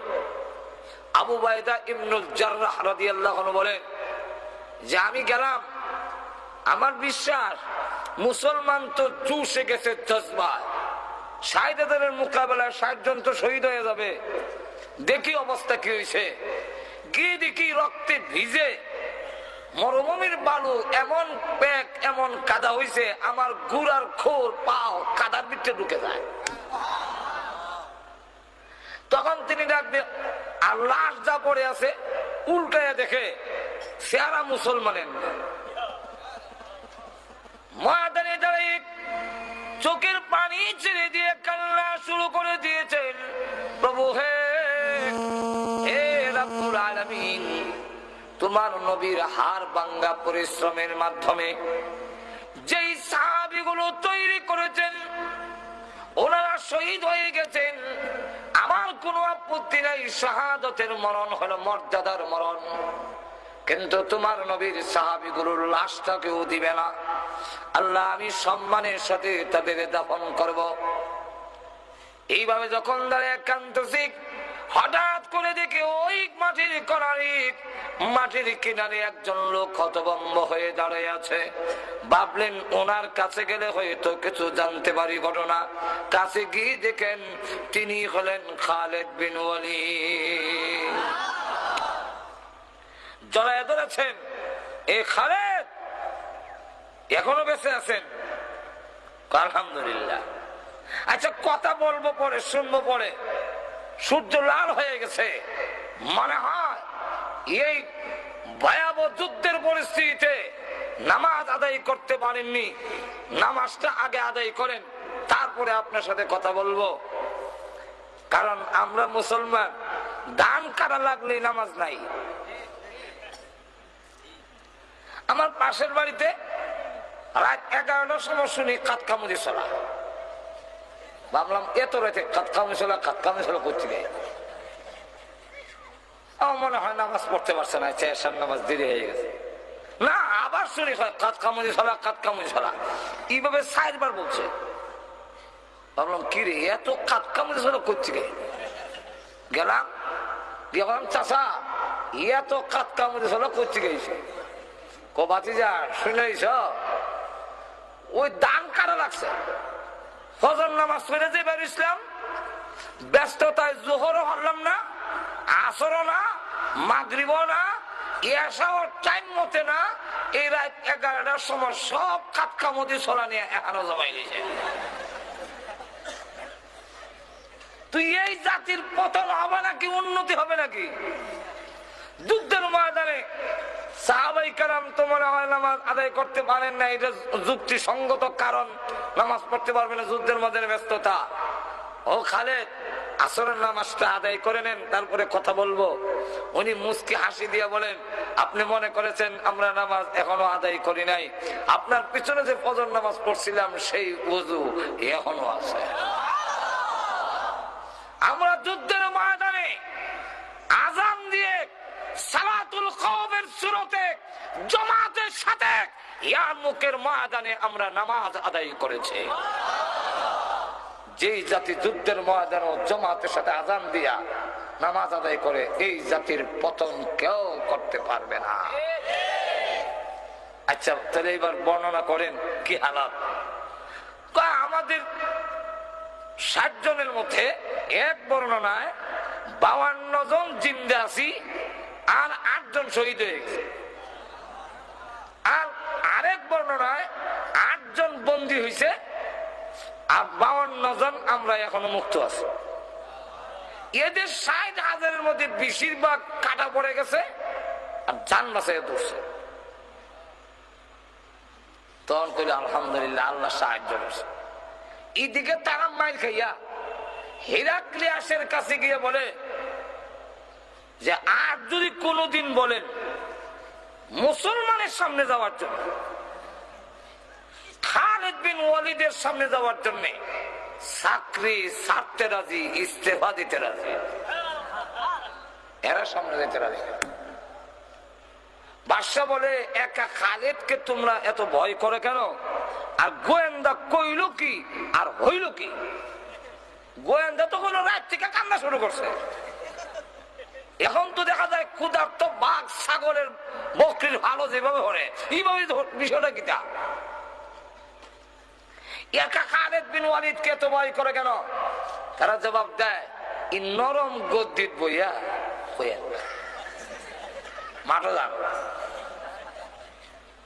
আবু বাইদা ইবনুল জাররাহ রাদিয়াল্লাহু আনহু বলেন যে আমি গেলাম, আমার বিশ্বাস মুসলমান তো চুষে গেছে জজবা, ৬০,০০০-এর মোকাবেলায় ৬০ জন তো শহীদ হয়ে যাবে। দেখি অবস্থা কি হয়েছে, গিয়ে দেখি রক্তে ভিজে মরুভূমির বালু এমন প্যাক, এমন কাদা হয়েছে, আমার গুড়ার খোর পাও কাদার ভিতরে ঢুকে যায়। তখন তিনি ডাকবে, আর লাশ যা পড়ে আছে উল্টায় দেখে চেহারা মুসলমানের, ময়দানে দাঁড়িয়ে চোখের পানি ছেড়ে দিয়ে কান্না শুরু করে দিয়েছেন, প্রভু হে রব্বুল আলামিন, তোমার নবীর হাড় ভাঙা পরিশ্রমের মাধ্যমে যেই সাহাবীগুলো তৈরি করেছেন ওনারা শহীদ হয়ে গেছেন, আমার কোনো আপত্তি নাই, শাহাদাতের মরণ হলো মর্যাদার মরণ, কিন্তু তোমার নবীর সাহাবীগুলোর লাশটা কেউ দিবে না। আল্লাহ আমি সম্মানের সাথে তাদের দাফন করব। এইভাবে যখন দাঁড়িয়ে কাঁদতেছি, হঠাৎ করে দেখে ওই মাটির কিনারে একজন লোক হতভম্ব হয়ে দাঁড়িয়ে আছে। ভাবলেন ওনার কাছে গেলে হয়তো কিছু জানতে পারি ঘটনা। কাছে গিয়ে দেখেন তিনি হলেন খালিদ বিন ওয়ালিদ। জড়ায় ধরেছেন, এ খালিদ এখনো বেঁচে আছেন? আলহামদুলিল্লাহ। আচ্ছা কথা বলবো পরে, শুনবো পরে। সূর্য লাল হয়ে গেছে, মনে হয় এই ভয়াবহ যুদ্ধের পরিস্থিতিতে নামাজ আদায় করতে পারেননি, নামাজটা আগে আদায় করেন, তারপরে আপনার সাথে কথা বলবো। কারণ আমরা মুসলমান, দান কাটা লাগলেই নামাজ নাই। আমার পাশের বাড়িতে রাত 11টার সময় শুনি কাতকামুজি চলা। ভাবলাম এত রাতে কাতকামুজি চলা করছি রে। আমার মনে হয় নামাজ পড়তে পারছে না, এশার নামাজ দেরি হয়ে গেছে। না, আবার শুনি কাতকামুজি চলা, এইভাবে 4 বার বলছে। ভাবলাম কি রে, এত কাতকামুজি চলা করছি রে। গেলাম, দিয়ে বললাম চাচা এত কাতকামুজি চলা করছি গেছে। বাতিজা শুনেছ, ওই দান কাটা লাগছে। ফজর নামাজ পড়ে যে বের ইসলাম, ব্যস্ততায় জোহরও হলাম না, আসরও না, মাগরিবও না, এসাও টাইম মতে না। এই রাত 11টার সময় সব কাতকামুজি চলা নিয়ে এখনো জমাই গেছে। তুই এই জাতির পতন হবে নাকি উন্নতি হবে নাকি? যুদ্ধের ময়দানে সাহাবাই কারাম তো মনে হয় নামাজ আদায় করতে পারেন না, এটা যুক্তিসঙ্গত কারণ। নামাজ পড়তে পারবে না, যুদ্ধের মধ্যে ব্যস্ততা। ও খালেদ, আসরের নামাজটা আদায় করে নেন, তারপরে কথা বলবো। উনি মুস্কি হাসি দিয়ে বলেন, আপনি মনে করেছেন আমরা নামাজ এখনো আদায় করি নাই? আপনার পিছনে যে ফজর নামাজ পড়ছিলাম সেই ওযু এখনো আছে। আমরা যুদ্ধের ময়দানে আযান দিয়ে সালাতুল খাওফের সুরতে জামাতের সাথে ইয়ারমুকের ময়দানে আমরা নামাজ আদায় করেছি। যেই জাতি যুদ্ধের ময়দানে জামাতের সাথে আযান দিয়া নামাজ আদায় করে, এই জাতির পতন কেউ করতে পারবে না। আচ্ছা, তাহলে এবার বর্ণনা করেন কি হালাত। আমাদের 60 জনের মধ্যে এক বর্ণনায় 52 জন জিন্দা আছি, আর 8 জন শহীদ হয়ে গেছে। আর আরেক বর্ণনায় 8 জন বন্দী হয়েছে, আর 52 জন আমরা এখনো মুক্ত আছি। এদের 60,000-এর মধ্যে বেশিরভাগ কাটা পড়ে গেছে আর জান বাঁচাইয়া ধরছে। তখন কইলে আলহামদুলিল্লাহ, আল্লাহ সাহায্য করছে। এদিকে তারা মাইল খাইয়া হেরাক্লিয়াসের কাছে গিয়ে বলে যে আর যদি কোনদিন বলেন মুসলমানের সামনে যাওয়ার জন্য, খালিদ বিন ওয়ালিদের সামনে যাওয়ার জন্য চাকরি ছাড়তে রাজি, ইস্তেফা দিতে রাজি, এরা সামনে যেতে রাজি। বাদশা বলে, একা খালিদকে তোমরা এত ভয় করে কেন? আর গোয়েন্দা কইল কি আর হইল কি? গোয়েন্দা তো কোনো রাত থেকে কান্না শুরু করছে। এখন তো দেখা যায় ক্ষুধার্ত বাঘ ছাগলের বকরির ভালো যেভাবে হরে, এইভাবে বিষয়টা কিটা। একা খালিদ বিন ওয়ালিদকে এত ভয় করে কেন? তারা জবাব দেয়, এই নরম গদ্দিত বইয়া মাঠে যান।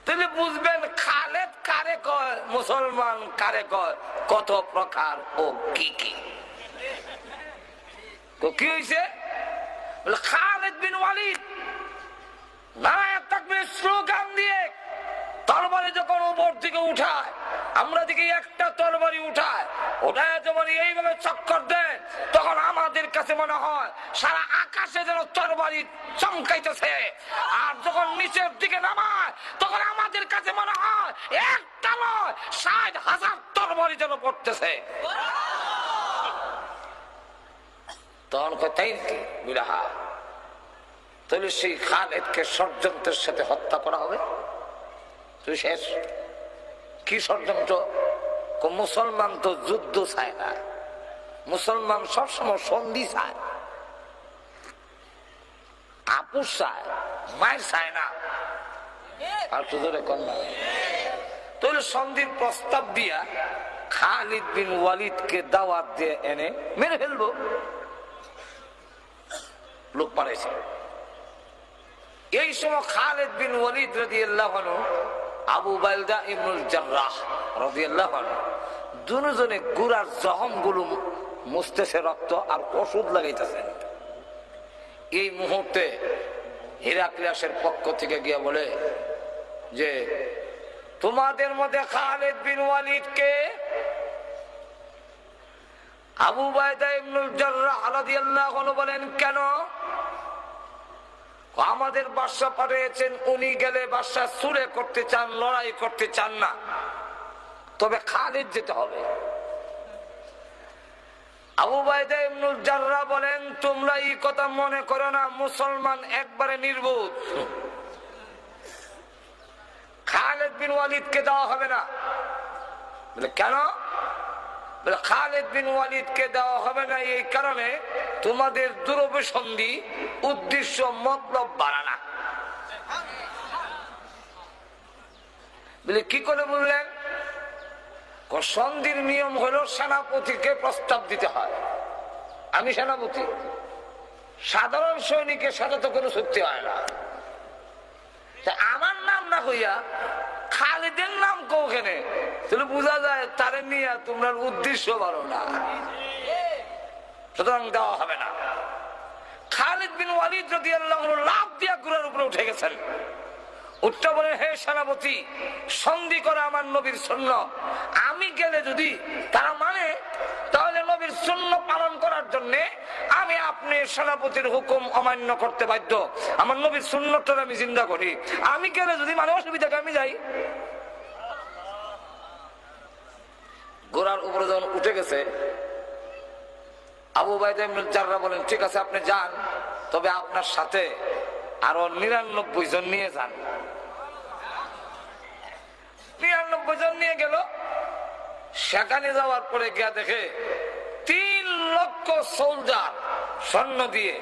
তাহলে বুঝবেন খালেদ কারে কয়, মুসলমান কারে কয়, কত প্রকার ও কি কি। তো কি হয়েছে? খালিদ বিন ওয়ালিদ নারায়ে তাকবীর স্লোগান দিয়ে তরবারি যখন উপর দিকে উঠায়, আমরা দিকে একটা তরবারি উঠায়, ওটায় যখন এইভাবে চক্কর দেয়, তখন আমাদের কাছে মনে হয় সারা আকাশে যেন তরবারি চমকাইতেছে। আর যখন নিচের দিকে নামায়, তখন আমাদের কাছে মনে হয় একটা নয় 60,000 তরবারি যেন পড়তেছে। তখন কোথায় বিরাহা, তাহলে সেই খালিদকে ষড়যন্ত্রের সাথে হত্যা করা হবে। তুই শেষ কি ষড়যন্ত্র? মুসলমান তো যুদ্ধ চায় না, মুসলমান সবসময় সন্ধি চায়, আপুস চায়, মায়ের চায় না। আর তো ধরে কন্যা, তাহলে সন্ধির প্রস্তাব দিয়া খালিদ বিন ওয়ালিদকে দাওয়াত দিয়ে এনে মেরে ফেলবো। লোক পারেছে। এই সময় খালিদ বিন ওয়ালিদ রাদিয়াল্লাহু আনহু, আবু বাইদা ইবনুল জাররাহ রাদিয়াল্লাহু আনহু দুজনে গুড়ার জখম গুলো মুছতেছে, রক্ত আর ওষুধ লাগাইতেছেন। এই মুহূর্তে হিরাক্লিয়াসের পক্ষ থেকে গিয়ে বলে যে তোমাদের মধ্যে খালিদ বিন ওয়ালিদকে আবু উবাইদা ইবনুল জাররাহ রাদিয়াল্লাহু আনহু বলেন কেন? আমাদের বাদশা পাঠিয়েছেন, উনি গেলে বাদশা সুরে করতে চান, লড়াই করতে চান না, তবে খালিদ যেতে হবে। আবু উবাইদা ইবনুল জাররাহ বলেন তোমরা এই কথা মনে করো না, মুসলমান একবারে নির্বোধ, খালিদ বিন ওয়ালিদকে দেওয়া হবে না। বলে কেন? বলে খালিদ বিন ওয়ালিদকে দেওয়া হবে না এই কারণে তোমাদের দুরভিসন্ধি উদ্দেশ্য মতলব বাড়ানা। বলে কি করে বললেন? সন্ধির নিয়ম হলো সেনাপতিকে প্রস্তাব দিতে হয়, আমি সেনাপতি, সাধারণ সৈনিকের সাথে তো কোনো চুক্তি হয় না। আমার নাম না হইয়া খালিদের নাম কোখানে, তাহলে বোঝা যায় তারে নিয়ে তোমরা উদ্দেশ্য ভালো না, সুতরাং দেওয়া হবে না। খালিদ বিন ওয়ালিদ রাদিয়াল্লাহু আনহু লাফ দিয়া ঘোড়ার উপরে উঠে গেছেন। উঠতে বলেন হে সেনাপতি, সন্ধি করা আমার নবীর সুন্নাত, আমি গেলে যদি তারা মানে তাহলে নবীর সুন্নাত পালন করার জন্য আমি আপনি সেনাপতির হুকুম অমান্য করতে বাধ্য। আমার নবীর সুন্নাতটা আমি জিন্দা করি, আমি গেলে যদি মানে অসুবিধাকে আমি যাই। ঘোড়ার উপরে যখন উঠে গেছে আবু উবাইদা ইবনুল জাররাহ বলেন ঠিক আছে আপনি যান, তবে আপনার সাথে আরো 99 জন নিয়ে যান। 99 জন নিয়ে গেল। সেখানে যাওয়ার পরে গিয়া দেখে 3 লক্ষ সোলজার সৈন্য দিয়ে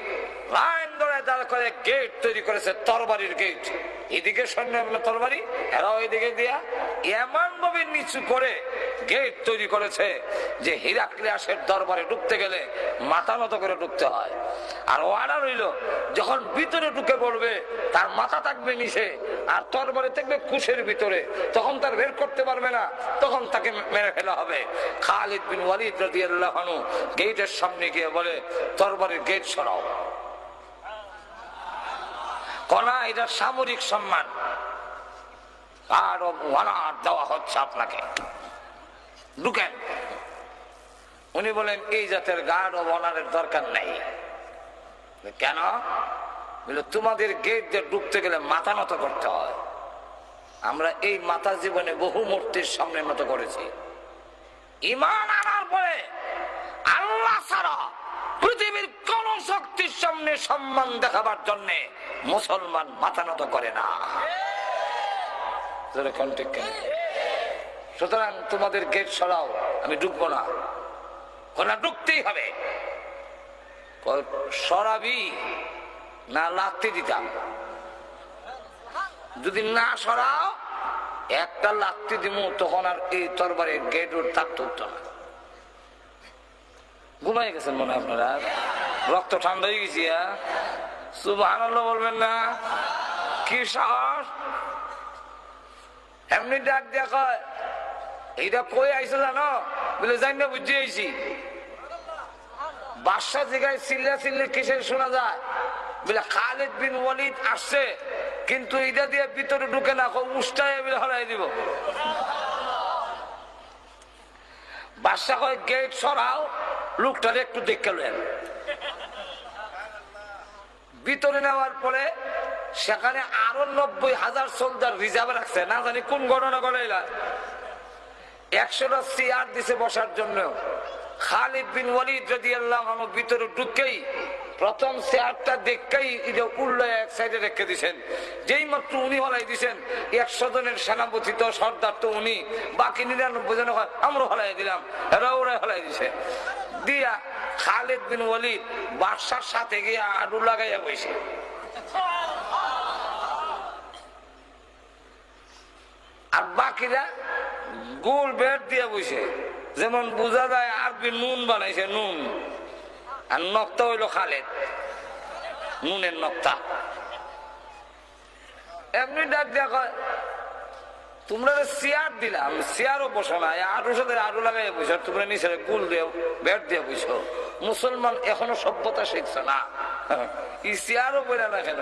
লাইন ধরে দাঁড় করে গেট তৈরি করেছে, তরবারির গেট। এদিকে সৈন্য তরবারি, এরাও এদিকে দিয়া এমন ভাবে নিচু করে গেট তৈরি করেছে যে হিরাক্লিয়াসের দরবারে ঢুকতে গেলে মাথা নত করে ঢুকতে হয়। আর অর্ডার হইল যখন ভিতরে ঢুকে পড়বে তার মাথা থাকবে নিচে আর তরবারি থাকবে কুশের ভিতরে, তখন তার বের করতে পারবে না, তখন তাকে মেরে ফেলা হবে। খালিদ বিন ওয়ালিদ রাদিয়াল্লাহু আনহু গেটের সামনে গিয়ে বলে তরবারির গেট সরাও। কনা এটা সামরিক সম্মান, গার্ড অফ অনার দেওয়া হচ্ছে আপনাকে, ঢুকেন। উনি বলেন এই জাতের গার্ড অফ অনারের দরকার নেই। কেন? বলে তোমাদের গেট দিয়ে ঢুকতে গেলে মাথা নত করতে হয়, আমরা এই মাথা জীবনে বহু মূর্তির সামনে নত করেছি। ঈমান আনার পরে আল্লাহ ছাড়া পৃথিবীর কোন শক্তির সামনে সম্মান দেখাবার জন্য মুসলমান মাথা নত করে না। সুতরাং তোমাদের গেট সরাও, আমি ঢুকবো না। কোনা ঢুকতেই হবে। সরাবি না লাথি দিতাম, যদি না সরাও একটা লাথি দিব, তখন আর এই তরবারের গেট থাকতে হতো না। ঘুমাই গেছেন মনে হয় আপনারা, রক্ত ঠান্ডা হয়ে গেছি। সুবহানাল্লাহ বলবেন না? কি সাহস! এমনি ডাক দিয়া কয় এইটা কই আইছে জানো? বলে জানি না, বুঝে আইছি। বাদশা জিগায় চিল্লা চিল্লি কিসের শোনা যায়? বলে খালিদ বিন ওয়ালিদ আসছে, কিন্তু এটা দিয়ে ভিতরে ঢুকে না, উষ্টায় হলাই দিব। বাদশা কয় গেট সরাও, লোকটার একটু দেখে নেন। ভিতরে নেওয়ার পরে সেখানে আরো 90,000 সোলজার রিজার্ভ রাখছে, না জানি কোন ঘটনা ঘটাইলা। 100টা চেয়ার দিছে বসার জন্য। খালিদ বিন ওয়ালিদ রাদিয়াল্লাহু আনহু ভিতরে ঢুকেই প্রথম চেয়ারটা দেখেই এটা উল্টো এক সাইডে রেখে দিয়েছেন। যেই মাত্র উনি হলাই দিয়েছেন, 100 জনের সেনাপতি তো সর্দার তো উনি, বাকি 99 জন আমরা হলাই দিলাম, এরা ওরা হলাই দিছে। দিয়া খালিদ বিন ওয়ালিদ বাদশার সাথে গিয়ে আডু লাগাইয়া বসে। আর বাকিরা গোল বেড দিয়া বসে, যেমন বোঝা যায় আরবি নুন বানাইছে, নুন। আর নক্তা হইল খালেদ, নুনের নক্তা। এমনি ডাক দিয়া কয় তোমরা চেয়ার দিলাম, চেয়ারও বসো না, আরো সাথে আরো লাগাই বসো, তোমরা নিচে গোল দিয়ে বেড দিয়ে বসো। মুসলমান এখনো সভ্যতা শিখছে না। চেয়ারও বলে না কেন?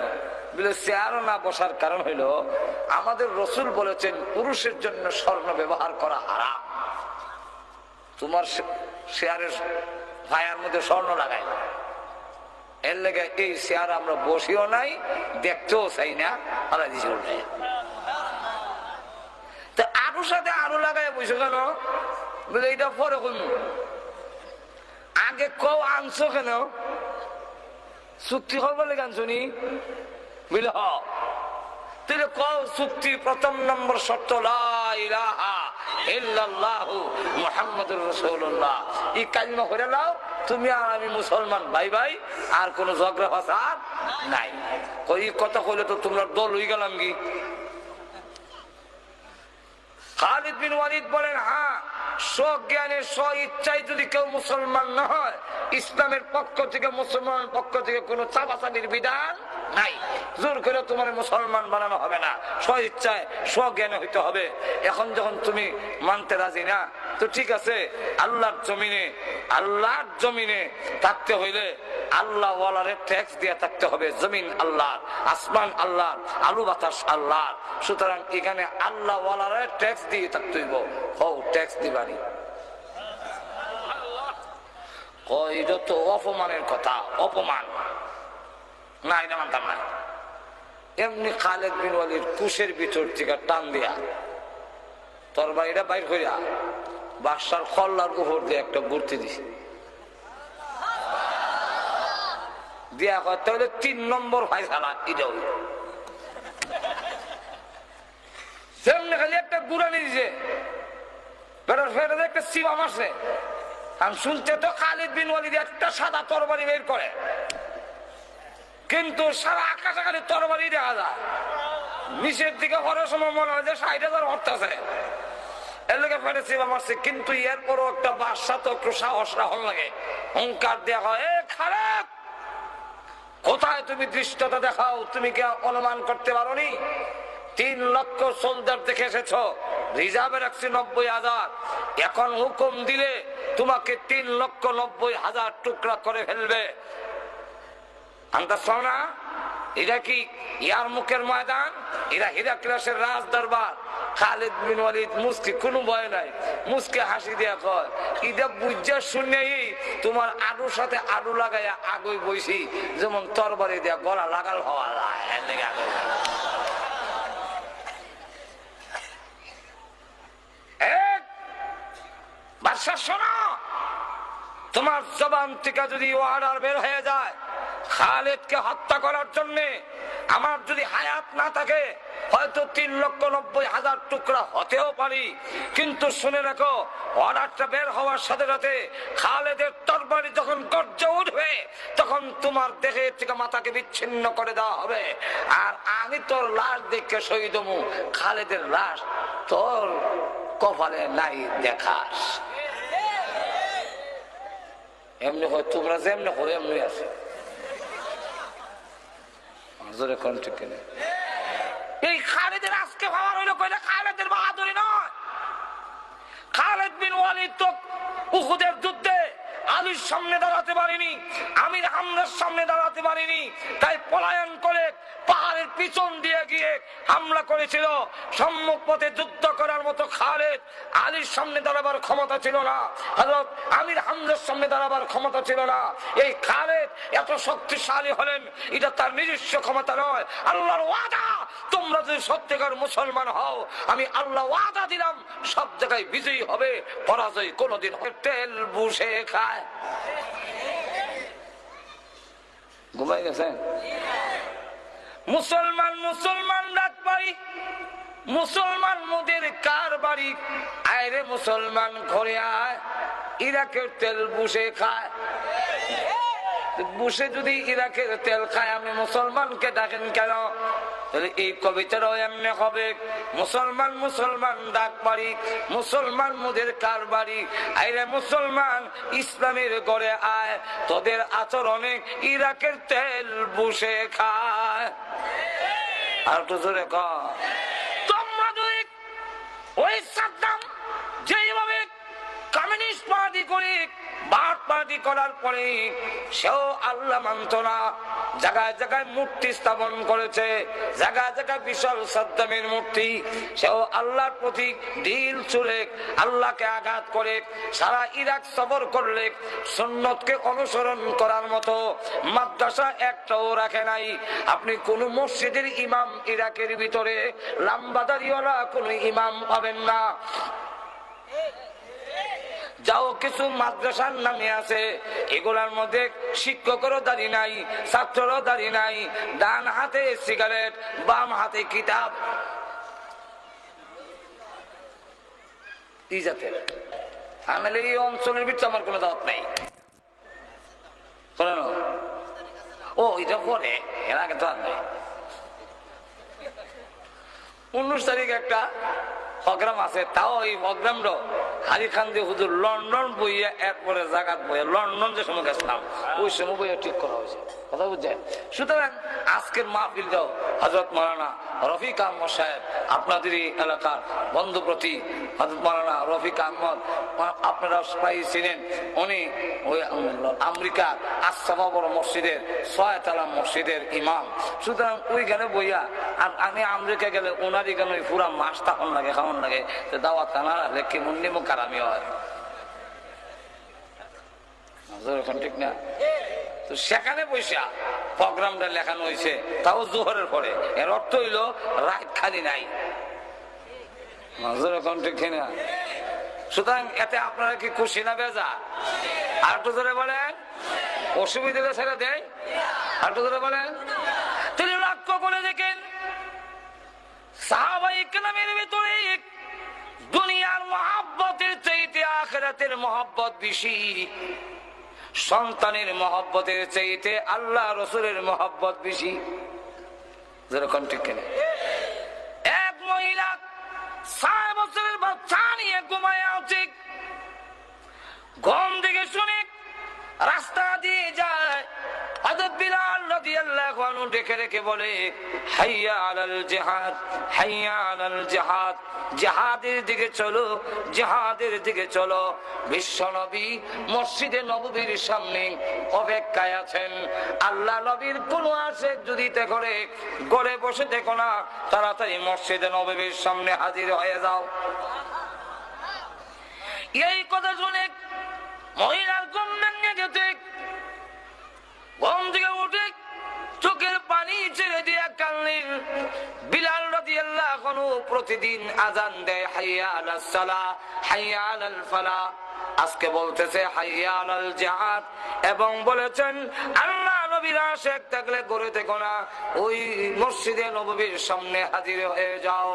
বলে চেয়ারও না বসার কারণ হইল আমাদের রসুল বলেছেন পুরুষের জন্য স্বর্ণ ব্যবহার করা হারাম। তোমার চেয়ারের ভাইয়ার মধ্যে স্বর্ণ লাগাই, এর লেগে এই চেয়ার আমরা বসিও নাই, দেখতেও চাই না। আরো সাথে আরো লাগাই বসে কেন? বলে এটা পরে কইম, আগে কও আনছো কেন? চুক্তি করবো লেগে আনছো নি? বুঝলে তুই কও চুক্তি প্রথম নম্বর শর্ত লা ইলাহা ইল্লাল্লাহু মুহাম্মাদুর রাসূলুল্লাহ। এই কালিমা করে নাও, তুমি আর আমি মুসলমান ভাই ভাই, আর কোন ঝগড়া ফাসাদ নাই। কই কথা কইলে তো তোমরা দল হয়ে গেলাম কি? খালিদ বিন ওয়ালিদ বলেন, হ্যাঁ, স্বজ্ঞানে স্ব ইচ্ছায় যদি কেউ মুসলমান না হয়, ইসলামের পক্ষ থেকে মুসলমান পক্ষ থেকে কোনো চাপাচাপির বিধান নাই। জোর করে তোমার মুসলমান বানানো হবে না, স্ব ইচ্ছায় স্বজ্ঞানে হইতে হবে। এখন যখন তুমি মানতে রাজি না, তো ঠিক আছে, আল্লাহর জমিনে থাকতে হইলে আল্লাহ ওয়ালারে ট্যাক্স দিয়ে থাকতে হবে। জমিন আল্লাহর, আসমান আল্লাহর, আলু বাতাস আল্লাহর। সুতরাং এখানে আল্লাহ ওয়ালারে ট্যাক্স দিয়ে থাকতে হইব। হও ট্যাক্স দিবানি, এটা তো অপমানের কথা, অপমান না, এটা মানতাম না। এমনি খালিদ বিন ওয়ালিদ কুশের ভিতর থেকে টান দিয়া তরবারিটা বাইর করিয়া বাদশার খল্লার উপর দিয়ে একটা গুর্তি দিছে, দিয়া কয় তাহলে 3 নম্বর ফায়সালা এটা হইল। সেমনি খালি একটা গুড়ানি দিছে, একটা সিবা মারছে। আমি শুনতে তো খালিদ বিন ওয়ালিদ একটা সাদা তরবারি বের করে, কিন্তু সারা আকাশে খালি তরবারি দেখা যায়। নিচের দিকে হওয়ার সময় মনে হয় যে 60,000 হরতেছে, এর লোকে ফেটে সিবা মারছে। কিন্তু এরপরও একটা বাদশা তো একটু সাহস রাখল লাগে, হুঙ্কার দেওয়া হয়, এ খালিদ, কোথায় তুমি দৃষ্টতা দেখাও? তুমি কি অনুমান করতে পারোনি 3 লক্ষ সোলজার দেখে এসেছ, রিজার্ভে রাখছি 90,000, এখন হুকুম দিলে তোমাকে 3,90,000 টুকরা করে ফেলবে। আন্দাজ না? এটা কি ইয়ার মুখের ময়দান? এরা হিরাক্লিয়াসের রাজ দরবার। খালিদ বিন ওয়ালিদ মুস্কি, কোনো ভয় নাই, মুস্কি হাসি দিয়া কয়, এটা বুঝা শুনেই তোমার আলুর সাথে আলু লাগাইয়া আগুই বইছি, যেমন তরবারি দিয়া গলা লাগাল হওয়া যায়। বাদশা শোনো, তোমার জবান থেকে যদি অর্ডার বের হয়ে যায় খালিদকে হত্যা করার জন্য, আমার যদি হায়াত না থাকে হয়তো 3,90,000 টুকরা হতেও পারি, কিন্তু শুনে রাখো, অর্ডারটা বের হওয়ার সাথে সাথে খালেদের তরবারি যখন গর্জে উঠবে, তখন তোমার দেহের থেকে মাথাকে বিচ্ছিন্ন করে দেওয়া হবে। আর আমি তোর লাশ দেখে শহীদ হবো, খালেদের লাশ তোর কপালে নাই দেখাস। এমনি হয় তোমরা যেমনি হয় এমনি আছে। এই খালিদের আজকে ভাবার হইলো কইলে খালিদের বাহাদুরি নয়। খালিদ বিন ওয়ালিদ তো উহুদের যুদ্ধে আলীর সামনে দাঁড়াতে পারিনি, আমির হামজার সামনে দাঁড়াতে পারিনি, তাই পলায়ন করে পাহাড়ের পিছন দিয়ে গিয়ে হামলা করেছিল। সম্মুখ পথে যুদ্ধ করার মতো খালিদ আলীর সামনে দাঁড়াবার ক্ষমতা ছিল না, হযরত আমির হামজার সামনে দাঁড়াবার ক্ষমতা ছিল না। এই খালিদ এত শক্তিশালী হলেন, এটা তার নিজস্ব ক্ষমতা নয়, আল্লাহর ওয়াদা। তোমরা যদি সত্যিকার মুসলমান হও, আমি আল্লাহ ওয়াদা দিলাম সব জায়গায় বিজয়ী হবে, পরাজয় কোনোদিন হবে। তেল বুঝে খায়, ঘুমাই গেছেন। মুসলমান মুসলমান রাত বাড়ি, মুসলমান মোদের কার বাড়ি, আয়রে মুসলমান ঘরে আয়, ইরাকের তেল বুঝে খায়। বুঝে যদি ইরাকের তেল খায়, আমি মুসলমানকে ডাকেন কেন? এই কবিতাটাও এমনি হবে, মুসলমান মুসলমান ডাক বাড়ি, মুসলমান মোদের কার বাড়ি, আইরে মুসলমান ইসলামের গড়ে আয়, তোদের আচরণে ইরাকের তেল বুঝে খায়। আর তো জোরে কর, তোমরা যদি ওই সাদ্দাম যেইভাবে কমিউনিস্ট পার্টি করে বাদ পার্টি করার পরে সেও আল্লাহ মানত না, জায়গায় জায়গায় মূর্তি স্থাপন করেছে, জায়গায় জায়গায় বিশাল সাদ্দামের মূর্তি, সেও আল্লাহর প্রতি ঢিল ছুড়ে আল্লাহকে আঘাত করে সারা ইরাক সফর করলে সুন্নতকে অনুসরণ করার মতো মাদ্রাসা একটাও রাখে নাই। আপনি কোন মসজিদের ইমাম ইরাকের ভিতরে লাম্বাদারিওয়ালা কোন ইমাম পাবেন না। যাও কিছু মাদ্রাসার নামে আছে, এগুলার মধ্যে শিক্ষকেরও দাঁড়িয়ে নাই, ছাত্রেরও দাঁড়িয়ে নাই, ডান হাতে সিগারেট, বাম হাতে কিতাব। এই জাতের আমাদের এই অঞ্চলের ভিতরে আমার কোনো দাওয়াত নাই। ও এটা পরে, এর আগে তো আর নাই। 19 তারিখ একটা প্রোগ্রাম আছে, তাও এই প্রোগ্রামটা হাজি খান্দি হুজুর লন্ডন বইয়া এরপরে জাগাত বইয়া লন্ডন যে সময় গেছিলাম ওই সময় বইয়া ঠিক করা হয়েছে, কথা বুঝছেন? সুতরাং আজকের মাহফিলটাও হযরত মাওলানা রফিক আহমদ সাহেব, আপনাদেরই এলাকার বন্ধুপ্রতি হযরত মাওলানা রফিক আহমদ, আপনারা প্রায় চিনেন, উনি ওই আমেরিকার আশরাফা বড় মসজিদের ছয়তলা মসজিদের ইমাম। সুতরাং ওইখানে বইয়া আর আমি আমেরিকা গেলে ওনারই কেন পুরা মাস তখন লাগে, খাওয়ান লাগে, দাওয়াত খানা রাখলে কেমন নিমো কারামি হয়, ঠিক না? তো সেখানে বৈশা প্রোগ্রামটা লেখানো হয়েছে, তাও জোহরের পরে। এর অর্থ হইল রাত খালি নাই, ঠিক না? সুতরাং এতে আপনারা কি খুশি না বেজা? আর একটু ধরে বলেন, অসুবিধা ছেড়ে দেয়, আর একটু ধরে বলেন। তিনি লক্ষ্য করে দেখেন সাহাবায়ে কেরামের ভিতরে দুনিয়ার মহব্বতের চাইতে আখিরাতের মহব্বত বেশি, সন্তানের মহব্বতের চাইতে আল্লাহ রসুলের মহব্বত বেশি। যেরকম ঠিক কিনা? এক মহিলা 6 বছরের বাচ্চা নিয়ে ঘুমায় আছে, ঘুম থেকে শুনে রাস্তা দিয়ে যায়, হযরত বিলাল রাদিয়াল্লাহু আনহু ডেকে রেখে বলে, হাইয়া আলাল জিহাদ, হাইয়া আলাল জিহাদ, জিহাদের দিকে চলো, জিহাদের দিকে চলো। বিশ্বনবী মসজিদে নববীর সামনে অপেক্ষায় আছেন। আল্লাহ নবীর কোন আশেক যদি তে করে ঘরে বসে দেখো না, তাড়াতাড়ি মসজিদে নববীর সামনে হাজির হয়ে যাও। এই কথা শুনে মহিলার ঘুম ভেঙে গেছে, ঘুম থেকে উঠে চোখের পানি ছেড়ে দিয়ে কাঁদলেন। বিলাল রাদিয়াল্লাহু আনহু প্রতিদিন আযান দেয়, হাইয়া আলাস সালাহ, হাইয়া আলাল ফালাহ। আজকে বলতেছে হাইয়া আলাল জিহাদ, এবং বলেছেন আল্লাহ নবীর আশিক থাকলে ঘরে থেকো না, ওই মসজিদে নববীর সামনে হাজির হয়ে যাও।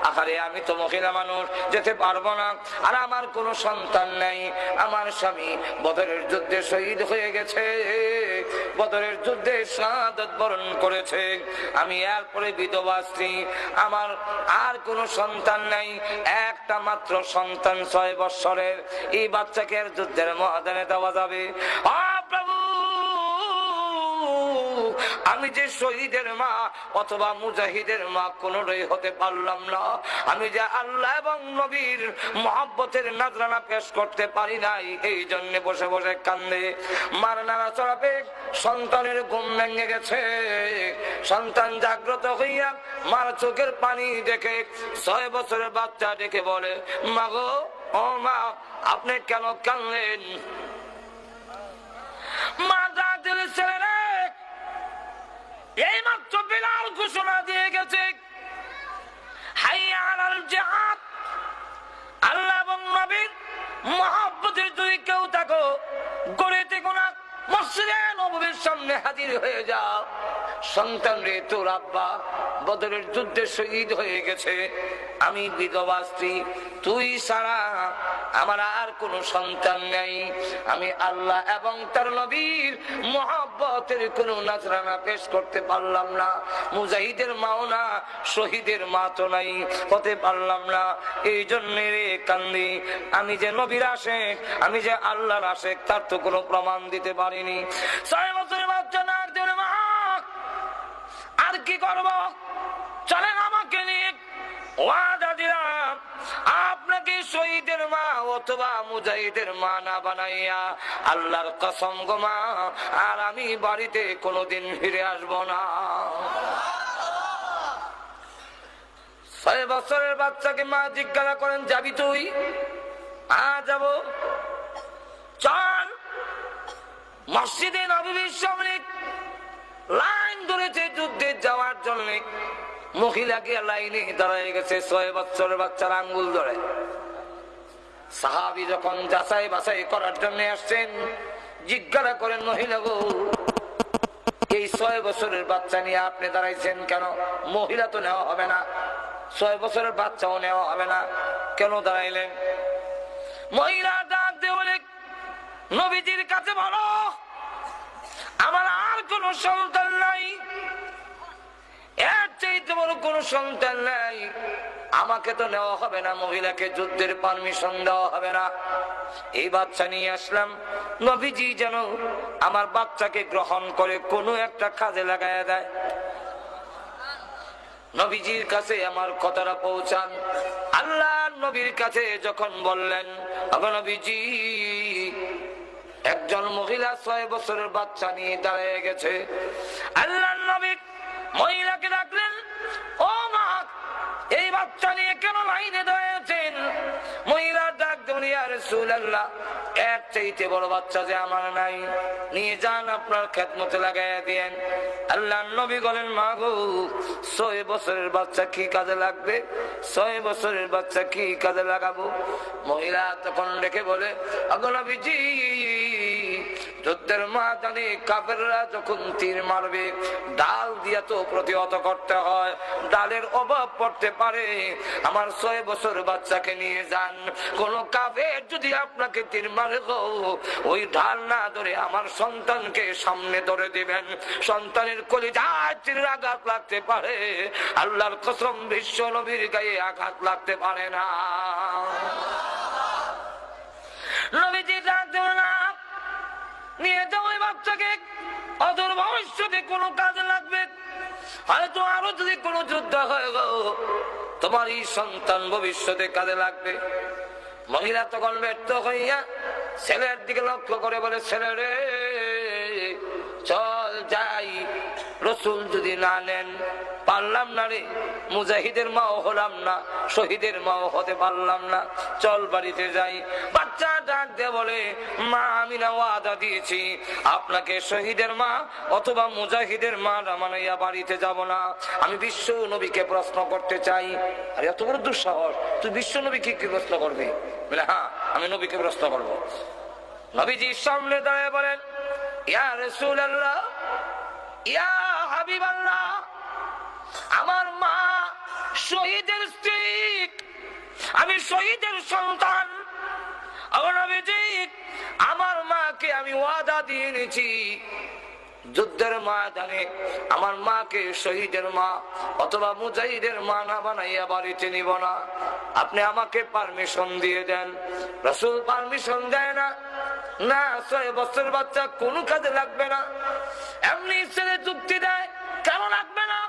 আরে আমি তো মহিলা মানুষ, যেতে পারবো না, আর আমার কোনো সন্তান নাই, আমার স্বামী বদরের যুদ্ধে শহীদ হয়ে গেছে, বদরের যুদ্ধে শাহাদাত বরণ করেছে, আমি এরপরে বিধবা স্ত্রী, আমার আর কোনো সন্তান নাই, একটা মাত্র সন্তান 6 বছরের। এই বাচ্চাকে আর যুদ্ধের ময়দানে দেওয়া যাবে? আমি যে শহীদের মা অথবা মুজাহিদের মা কোনটাই হতে পারলাম না, আমি যে আল্লাহ এবং নবীর মহব্বতের নাজরানা পেশ করতে পারি নাই, এই জন্য বসে বসে কান্দে। মার নানা চড়াপে সন্তানের ঘুম ভেঙে গেছে, সন্তান জাগ্রত হইয়া মার চোখের পানি দেখে 6 বছরের বাচ্চা ডেকে বলে, মা গো, ও মা, আপনি কেন কাঁদলেন? মা দাদির ছেলে এই মাত্র বিলাল ঘোষণা দিয়ে গেছে, হাইয়া আলাল জিহাদ, আল্লাহ এবং নবীর মহব্বতের যদি কেউ থাকো, গড়ে থেকো না, মসজিদে নববীর সামনে হাজির হয়ে যাও। সন্তান রে, তোর আব্বা বদরের যুদ্ধে শহীদ হয়ে গেছে, আমি বিধবা স্ত্রী, তুই ছাড়া আমার আর কোন সন্তান নেই, আমি আল্লাহ এবং তার নবীর মহব্বতের কোন নাজরানা পেশ করতে পারলাম না, মুজাহিদের মাও না, শহীদের মা তো নাই, হতে পারলাম না, এই জন্য রে কান্দি। আমি যে নবীর আশেক, আমি যে আল্লাহর আশেক, তার তো কোনো প্রমাণ দিতে পারিনি। 6 বছরের বাচ্চা না দিলে মা আর কি করবো, চলেন আমাকে নিয়ে ওয়াদা দিলাম আপনাকে আমাকে শহীদের মা অথবা মুজাহিদের মা না বানাইয়া আল্লাহর কসম গো মা আর আমি বাড়িতে কোনোদিন ফিরে আসবো না। 6 বছরের বাচ্চাকে মা জিজ্ঞাসা করেন, যাবি তুই? যাব। চল। মসজিদে নববীর সামনে লাইন ধরেছে যুদ্ধে যাওয়ার জন্য। মহিলা গিয়ে লাইনে দাঁড়ায় গেছে 6 বছরের বাচ্চার আঙ্গুল ধরে। সাহাবী যখন যাচাই বাছাই করার জন্য আসছেন, জিজ্ঞাসা করেন, মহিলা গো, এই 6 বছরের বাচ্চা নিয়ে আপনি দাঁড়াইছেন কেন? মহিলা তো নেওয়া হবে না, 6 বছরের বাচ্চাও নেওয়া হবে না, কেন দাঁড়াইলেন? মহিলা ডাক দিয়ে বলে, নবীজির কাছে বলো আমার আর কোন সন্তান নাই, এর চাইতে বড় কোন সন্তান নাই, আমাকে তো নেওয়া হবে না, মহিলাকে যুদ্ধের পারমিশন দেওয়া হবে না। এই বাচ্চা নিয়ে আসলাম, নবীজি যেন আমার বাচ্চাকে গ্রহণ করে কোনো একটা কাজে লাগায়া দেয়। নবীজির কাছে আমার কথাটা পৌঁছান। আল্লাহ নবীর কাছে যখন বললেন, নবীজি একজন মহিলা 6 বছরের বাচ্চা নিয়ে দাঁড়িয়ে গেছে, আল্লাহ নবী মহিলাকে ডাকলেন, ও মা, এই বাচ্চা নিয়ে কেন লাইনে দাঁড়িয়েছেন? মহিলা ডাক দেন, ইয়া রাসূলুল্লাহ, এর চাইতে বড় বাচ্চা যে আমার নাই, নিয়ে যান আপনার খেদমতে লাগাইয়া দিয়েন। আল্লাহ নবী বলেন, মা গো, 6 বছরের বাচ্চা কি কাজে লাগবে? 6 বছরের বাচ্চা কি কাজে লাগাবো? মহিলা তখন ডেকে বলে, আগো নবীজি, যুদ্ধের ময়দানে কাফেররা যখন তীর মারবে, ডাল দিয়া তো প্রতিহত করতে হয়, ডালের অভাব পড়তে পারে, আমার 6 বছর বাচ্চাকে নিয়ে যান, কোন কাফের যদি আপনাকে তীর মারে গো, ওই ঢাল না ধরে আমার সন্তানকে সামনে ধরে দিবেন, সন্তানের কলিজায় তীর আঘাত লাগতে পারে, আল্লাহর কসম বিশ্ব নবীর গায়ে আঘাত লাগতে পারে না। নবীজি ডাক দেন, না, নিয়ে যাও ওই বাচ্চাকে, অদূর ভবিষ্যতে কোনো কাজে লাগবে, হয়তো আরো যদি কোনো যুদ্ধ হয়ে গো, তোমার এই সন্তান ভবিষ্যতে কাজে লাগবে। মহিলা তখন ব্যর্থ হইয়া ছেলের দিকে লক্ষ্য করে বলে, ছেলে রে, চল যাই, রসুল যদি না নেন পারলাম না রে, মুজাহিদের মাও হলাম না, শহীদের মাও হতে পারলাম না, চল বাড়িতে যাই। বাচ্চা ডাক দিয়ে বলে, মা, আমি না ওয়াদা দিয়েছি আপনাকে শহীদের মা অথবা মুজাহিদের মা রামানাইয়া বাড়িতে যাব না, আমি বিশ্ব নবীকে প্রশ্ন করতে চাই। আর এত বড় দুঃসাহস, তুই বিশ্ব নবীকে কি প্রশ্ন করবি? বলে, হ্যাঁ, আমি নবীকে প্রশ্ন করবো। নবীজির সামনে দাঁড়িয়ে বলেন, ইয়া রাসূলুল্লাহ, ইয়া হাবিবাল্লাহ, আমার মা শহীদের স্ত্রী, আমি শহীদের সন্তান, আমার মাকে আমি ওয়াদা দিয়ে নিয়েছি, যুদ্ধের ময়দানে আমার মাকে শহীদের মা অথবা মুজাহিদের মা না বানাইয়া বাড়িতে নিব না, আপনি আমাকে পারমিশন দিয়ে দেন। রাসূল পারমিশন দেয় না, না, 6 বছরের বাচ্চা কোনো কাজে লাগবে না। এমনি ছেলে যুক্তি দেয়, কেন লাগবে না?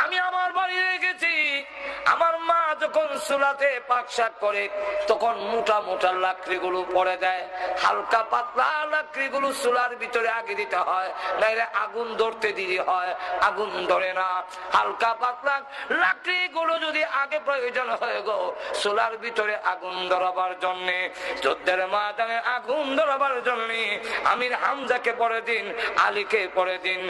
আমি আমার বাড়ি রেখেছি, আমার মা যখন চুলাতে পাক শাক করে তখন মোটা মোটা লাকড়িগুলো পড়ে দেয়, হালকা পাতলা লাকড়িগুলো চুলার ভিতরে আগে দিতে হয়, নাইলে আগুন ধরতে দেরি হয়, আগুন ধরে না। হালকা পাতলা লাকড়িগুলো যদি আগে প্রয়োজন হয়ে গো চুলার ভিতরে আগুন ধরাবার জন্য, যুদ্ধের ময়দানে আগুন ধরাবার জন্য আমির হামজাকে পরে দিন, আলীকে পরে দিন,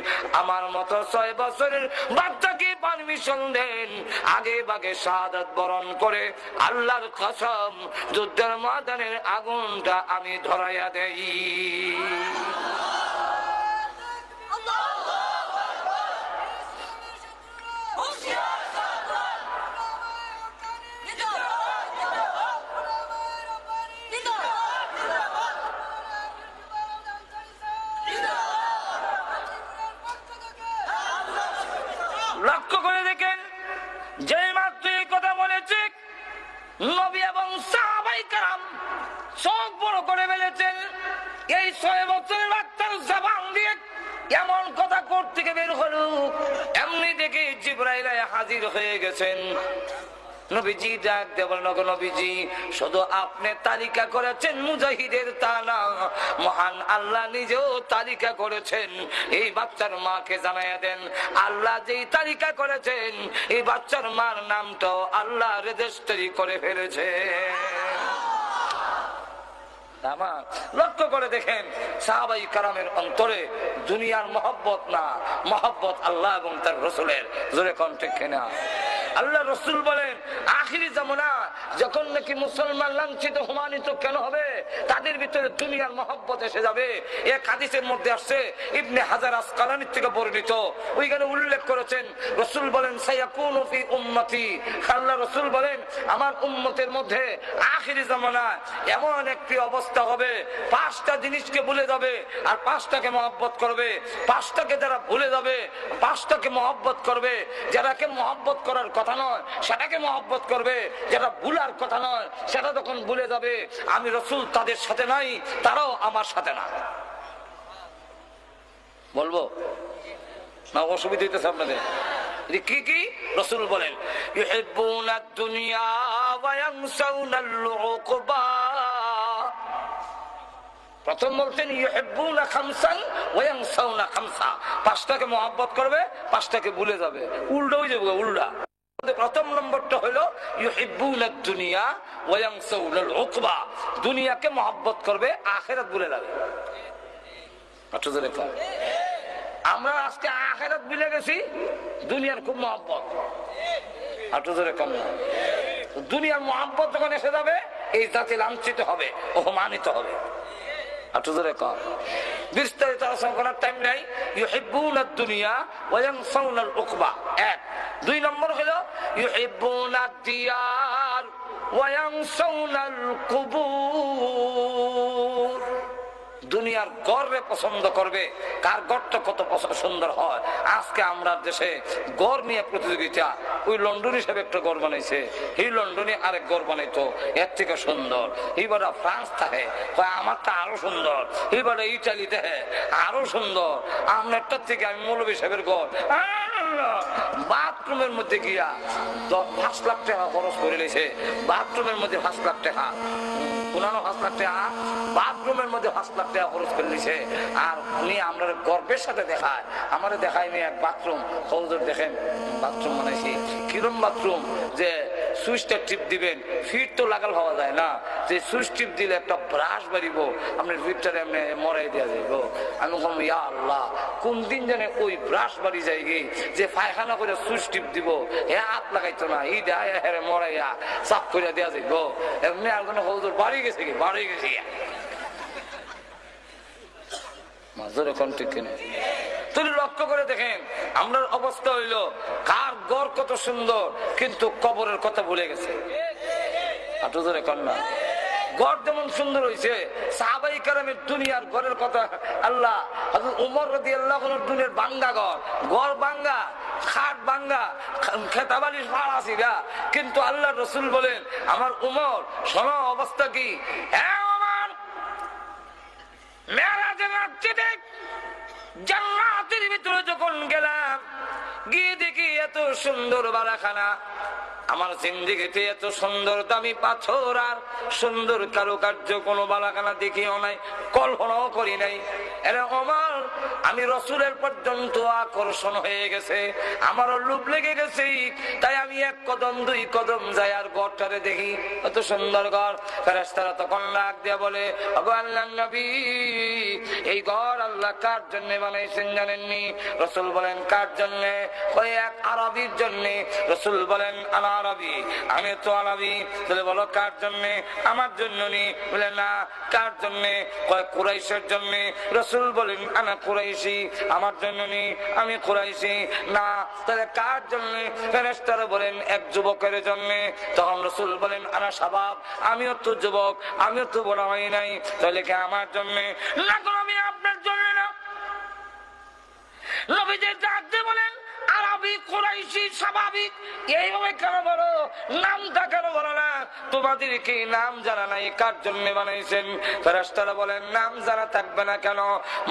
আমার মতো 6 বছরের বাচ্চাকে পারমিশন দেন, আগে বাগে শাহাদাত বরণ করে আল্লাহর কসম যুদ্ধের ময়দানের আগুনটা আমি ধরাইয়া দেই। লক্ষ্য করে দেখেন, যে মাত্র এই কথা বলেছে নবী এবং সাহাবায়ে কেরাম চোখ বড় করে ফেলেছেন। এই 6 বছরের বাচ্চার জবান দিয়ে এমন কথা করতে বের হলো, এমনি দেখে জিবরাইল হাজির হয়ে গেছেন। নবীজি ডাক দিয়ে বলেন, নবীজি শুধু আপনি তালিকা করেছেন মুজাহিদের তা না, মহান আল্লাহ নিজেও তালিকা করেছেন। এই বাচ্চার মাকে জানাইয়া দেন, আল্লাহ যেই তালিকা করেছেন এই বাচ্চার মার নামটাও আল্লাহ রেজিস্ট্রি করে ফেলেছে। লক্ষ্য করে দেখেন সাহাবাই কারামের অন্তরে দুনিয়ার মহব্বত না, মহব্বত আল্লাহ এবং তার রসুলের। জোরে কোন ঠিক কিনা? আল্লাহ রসুল বলেন আখিরি জামানা যখন নাকি মুসলমান লাঞ্ছিত হুমানিত কেন হবে, তাদের ভিতরে দুনিয়ার মহব্বত এসে যাবে। এক হাদিসের মধ্যে আসছে, ইবনে হাজার আসকালানী থেকে বর্ণিত, ওইখানে উল্লেখ করেছেন রসুল বলেন সায়াকুনু ফি উম্মতি, আল্লাহ রসুল বলেন আমার উম্মতের মধ্যে আখিরি জামানা এমন একটি অবস্থা হবে, পাঁচটা জিনিসকে ভুলে যাবে আর পাঁচটাকে মহব্বত করবে। পাঁচটাকে যারা ভুলে যাবে, পাঁচটাকে মহব্বত করবে। যারাকে মহব্বত করার কথা নয় সেটাকে মহব্বত করবে, যেটা ভুলার কথা নয় সেটা যখন ভুলে যাবে, আমি রসুল তাদের সাথে নাই, তারাও আমার সাথে না। বলবো না? অসুবিধা হইতেছে আপনাদের? কি কি রসুল বলেন? ইউহিব্বুনাদ দুনিয়া ওয়া ইয়ানসাউনাল উকবা। প্রথম বলছেন ইউহিব্বুনা খামসান ওয়া ইয়ানসাউনা খামসা, পাঁচটাকে মহব্বত করবে, পাঁচটাকে ভুলে যাবে। উল্টো হয়ে যাবে, উল্টা। প্রথম নম্বরটা হলো ইউহিব্বুনাদ দুনিয়া ওয়া ইয়ানসাউনাল উকবা, দুনিয়াকে মহব্বত করবে, আখিরাত ভুলে যাবে। আমরা আজকে আখিরাত ভুলে গেছি, দুনিয়ার খুব মহব্বত। দুনিয়ার মহব্বত যখন এসে যাবে এই জাতি লাঞ্ছিত হবে, অপমানিত হবে। বিস্তারিত আলোচনা করার টাইম নাই। ইউহিব্বুনাদ দুনিয়া ওয়া ইয়ানসাউনাল উকবা, এক। দুই নম্বর হলো ইউহিব্বুনাদ দিয়ার ওয়া ইয়ানসাউনাল কুবুর, দুনিয়ার গড়ে পছন্দ করবে, কার গড়টা কত সুন্দর হয়। আজকে আমরা দেশে গড় নিয়ে প্রতিযোগিতা, ওই লন্ডন হিসেবে একটা গড় বানাইছে, এই লন্ডনে আরেক গড় বানাইতো এর থেকে সুন্দর। এইবারে ফ্রান্স থাকে, আমারটা আরো সুন্দর। এইবারে ইটালি দেখে আরো সুন্দর, আমারটার থেকে আমি মৌলভী সাহেবের গড়। বাথরুমের মধ্যে গিয়া 5 লাখ টাকা খরচ করে নিয়েছে, বাথরুমের মধ্যে 5 লাখ টাকা, 5 লাখ টাকা বাথরুমের মধ্যে 5 লাখ টাকা খরচ করে নিছে। আর উনি আমরা গর্বের সাথে দেখায়, আমারে দেখায় নি এক বাথরুম। হুজুর দেখেন বাথরুম বানাইছি, কিরম বাথরুম, যে সুইচটা টিপ দিবেন, ফিট তো লাগাল হওয়া যায় না, যে সুইচ টিপ দিলে একটা ব্রাশ বাড়িব, আপনার ফিটটারে এমনি মরাই দেওয়া যাইব। আমি বললাম ইয়া আল্লাহ, কোন দিন জানে ওই ব্রাশ বাড়ি যাই গে, যে পায়খানা করে সুইচ টিপ দিব, হে হাত লাগাইতো না, ই দেয় হেরে মরাইয়া সাফ করে দেওয়া যাইব। এমনি আর কোনো হুজুর বাড়ি গেছে কি, বাড়ি গেছে গিয়া তুমি লক্ষ্য করে দেখেন আমরা অবস্থা হইল, কার গড় কত সুন্দর কিন্তু কবরের কথা ভুলে গেছে। কন্যা গড় যেমন সুন্দর হয়েছে, সাহাবাই কেরামের দুনিয়ার গড়ের কথা আল্লাহ, হযরত উমর রাদিয়াল্লাহু আনহু দুনিয়ার ভাঙ্গা গড় ভাঙ্গা, খাট ভাঙ্গা, খেতাবালিশ ফাড়াছিরা, কিন্তু আল্লাহ রসুল বলেন আমার উমর শোনো অবস্থা কি, জান্নাতের ভিতরে যখন গেলাম, গিয়ে দেখি এত সুন্দর বালাখানা, আমার জিন্দেগিতে এত সুন্দর দামি পাথর আর সুন্দর কারুকার্য কোন বালাখানা দেখিও নাই, কল্পনাও করি নাই। এরে ওমর, আমি রসুলের পর্যন্ত আকর্ষণ হয়ে গেছে, আমারও লোভ লেগে গেছে, তাই আমি এক কদম দুই কদম যাই আর ঘরটারে দেখি, এত সুন্দর ঘর। ফেরেশতারা তখন ডাক দিয়ে বলে, ওগো আল্লাহর নবী, এই ঘর আল্লাহ কার জন্য বানাইছেন জানেননি? রসুল বলেন কার জন্য? ওই এক আরবির জন্য। রসুল বলেন আনা আরবি, আমি তো আরবি। বলে বলো কার জন্য? আমার জন্য নি। বলে না, কার জন্য? কয় কুরাইশের জন্য। রসুল বলেন আনা কুরাইশি, আমার জন্য নি, আমি কুরাইশি। না, তাহলে কার জন্য? ফেরেশতারা বলেন এক যুবকের জন্য। তখন রসুল বলেন আনা শাবাব, আমিও তো যুবক, আমিও তো বড় হই নাই, তাহলে কি আমার জন্য? না, আমি আপনার জন্য না। নবীজি ডাকতে বলেন আরব আরবি কুরাইশি স্বাভাবিক, এইভাবে কেন বলো, নামটা কেন বলো না? তোমাদেরকে নাম জানা নাই, কার জন্য বানাইছেন? ফেরেশতারা বলেন নাম জানা থাকবে না কেন?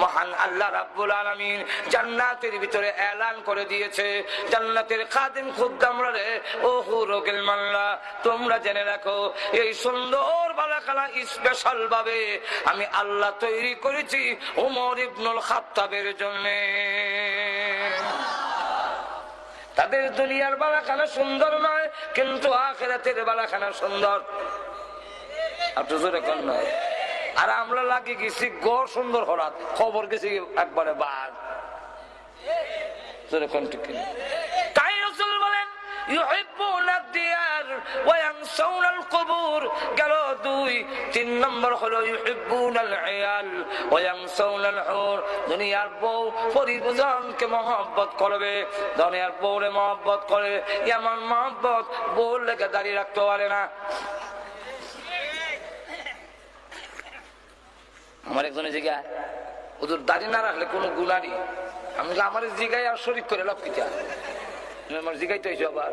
মহান আল্লাহ রাব্বুল আলামিন জান্নাতের ভিতরে এলান করে দিয়েছে, জান্নাতের খাদিম খুদ্দামরা রে, ও হুরুল মাল্লা, তোমরা জেনে রাখো এই সুন্দর বালাখানা স্পেশাল ভাবে আমি আল্লাহ তৈরি করেছি ওমর ইবনুল খাত্তাবের জন্য। তাদের দুনিয়ার বালাখানা সুন্দর নয়, কিন্তু আখিরাতের বালাখানা সুন্দর। আপনি জোরে কোন নয়? আর আমরা লাগিয়ে গেছি গড় সুন্দর হরাত, খবর গেছি একবারে বাদ। জোরে কোন ঠিক কিনা? তাই রাসূল বলেন ইউহিব্বুনা দিয়ার ওয়া ইয়ানসাউনাল কুবুর। গেল 2, 3 নম্বর হলো ইউহিব্বুনাল ইয়াল ওয়া ইয়ানসাউনাল হুর। দুনিয়ার বউ পরিজনকে মহব্বত করবে, দুনিয়ার বউরে মহব্বত করে, এমন মহব্বত বউর লেগে দাঁড়িয়ে রাখতে পারে না। আমার একজনের জিজ্ঞাসা, হুজুর দাঁড়িয়ে না রাখলে কোনো গুনাহ নেই। আমি আমার জিগাই আর শরীক করে লাভ কিটা? আমার জিগাইতে হয়েছে আবার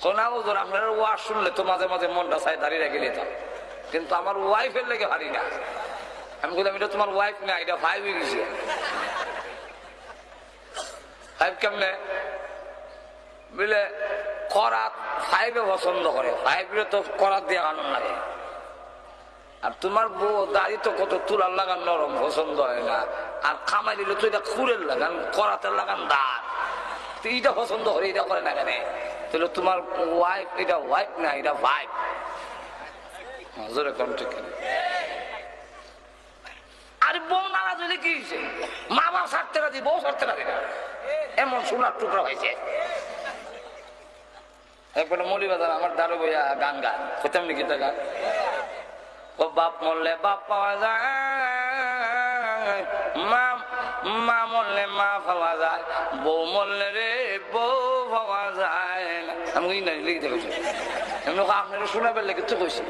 কোনা হুজুর আপনার ওয়াজ শুনলে তো মাঝে মাঝে মনটা চাই দাঁড়িয়ে রেখে নিতাম, কিন্তু আমার ওয়াইফের লেগে হারি না। আমি বললাম এটা তোমার ওয়াইফ না, এটা ভাই হয়ে গেছে। ফাইভ কেমনে বুঝলে? করাত ফাইভে পছন্দ করে, ফাইভে তো করাত দিয়ে আনন্দ লাগে। আর তোমার বউ দাড়ি তো কত তুলার লাগান নরম, পছন্দ হয় না। আর খামাই দিলে তো এটা খুরের লাগান, করাতের লাগান দাঁত, এইটা পছন্দ করে, এটা করে না কেন? তাহলে তোমার ওয়াইফ এটা ওয়াইফ না, এটা ভাইফ। আর বউ নারাজ হলে কি হয়েছে? মা বাপ ছাড়তে রাজি, বউ ছাড়তে রাজি না, এমন সোনার টুকরা হয়েছে। একবার মৌলিবাজার আমার দারু বইয়া গান গান হইতাম নাকি তা গান, ও বাপ মরলে বাপ পাওয়া যায়, মা মরলে মা পাওয়া যায়, বউ মরলে রে বউ পাওয়া যায় না। আমি লিখতে গেছি, আপনারা শোনাবেন লেগে তো কইছি,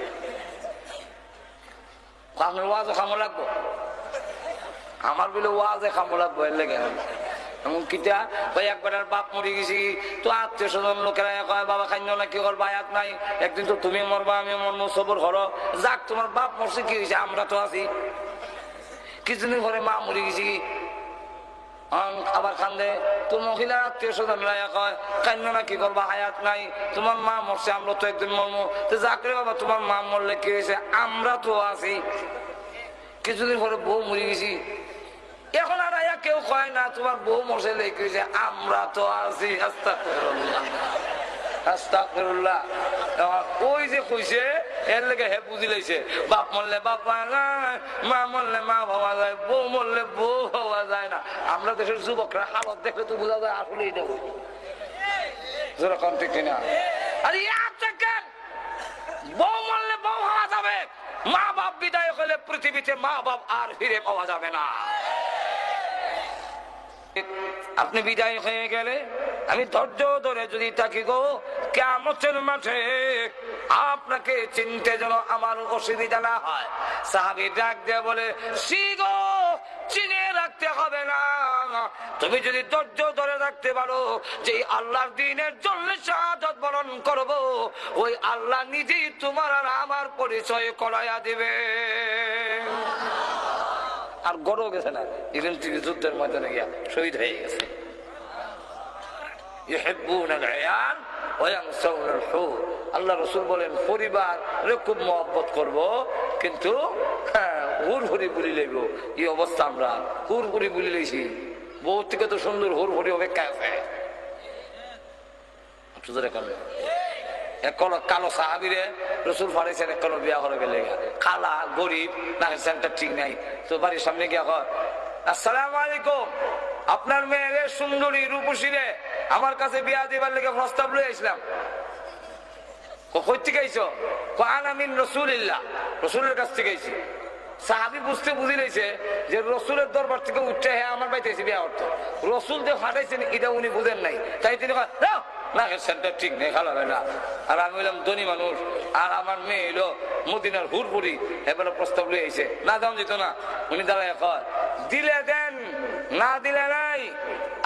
আপনার ওয়াজও খামো লাগবো, আমার বলে ওয়াজে খামো লাগবো, এর লেগে এমন কিটা ভাই একবার বাপ মরে গেছি তো আত্মীয় স্বজন লোকেরা কয় বাবা খাইন না, কি করবা আয়াত নাই, একদিন তো তুমি মরবা আমি মরবো, সবর করো। যাক তোমার বাপ মরছে কি হয়েছে, আমরা তো আছি। কিছুদিন পরে মা মরে গেছি, আবার কান্দে তো মহিলা আত্মীয় স্বজন কয় খাইন না, কি করবা হায়াত নাই, তোমার মা মরছে আমরা তো একদিন মরবো। তো যাক রে বাবা তোমার মা মরলে কি হয়েছে, আমরা তো আছি। কিছুদিন পরে বউ মরে গেছি, এখন আর আয়া কেউ কয় না তোমার বউ মরছে লেগেছে, আমরা তো আছি। আস্তাগফিরুল্লাহ আস্তাগফিরুল্লাহ। ওই যে কইছে এর লেগে হে বুঝি লাইছে, বাপ মরলে বাপ পাওয়া যায়, মা মরলে মা পাওয়া যায়, বউ মরলে বউ পাওয়া যায় না। আমরা দেশের যুবকরা হালত দেখলে তো বোঝা যায় আসলে এটা যেরকম ঠিক কিনা। আরে কেন বউ মরলে বউ হওয়া যাবে, মা বাপ বিদায় হলে পৃথিবীতে মা বাপ আর ফিরে পাওয়া যাবে না। আপনি বিদায় হয়ে গেলে আমি ধৈর্য ধরে যদি থাকি গো, কিয়ামতের মাঠে আপনাকে চিনতে যেন আমার অসুবিধা না হয়। সাহাবী ডাক দিয়ে বলে, গো চিনে রাখতে হবে না, তুমি যদি ধৈর্য ধরে রাখতে পারো যে আল্লাহর দ্বীনের জন্য শাহাদাত বরণ করব, ওই আল্লাহ নিজেই তোমার আর আমার পরিচয় করাইয়া দিবে। আর গড়ও গেছে না, ইরান থেকে যুদ্ধের ময়দানে গিয়া শহীদ হয়ে গেছে। আল্লাহ রাসূল বলেন পরিবার খুব মহব্বত করব, কিন্তু হুড়হুড়ি বুলি লইব। এই অবস্থা আমরা হুড়হুড়ি বুলি লইছি, বউ থেকে তো সুন্দর হুড়হুড়ি অপেক্ষা আছে। কালো সাহাবিরে রসুল ফাড়াইছেন, এক বিয়া করে গেলে কালা গরিব না, ঠিক নাই তো বাড়ির সামনে গিয়া কয়, আসসালামু আলাইকুম, আপনার মেয়ের সুন্দরী রূপসী রে আমার কাছে বিয়া দিবার লেগে প্রস্তাব লই আসলাম। কই থেকে আইছো? আনা মিন রাসূলিল্লাহ, রাসূলের কাছ থেকে আইছি। সাহাবী বুঝতে বুঝি লাইছে যে রসুলের দরবার থেকে উঠে হ্যাঁ আমার বাড়িতে এসে বিয়া করতো, রসুল যে ফাটাইছেন এটা উনি বুঝেন নাই, তাই তিনি কয় না সেন্টার ঠিক নেই, খালা হয় না। আর আমি বললাম ধনী মানুষ, আর আমার মেয়ে এলো মদিনার হুড়পুরি, এবারে প্রস্তাব লই আইছে, না দাম যেত না। উনি দাঁড়ায় কয়, দিলে দেন না দিলে নাই।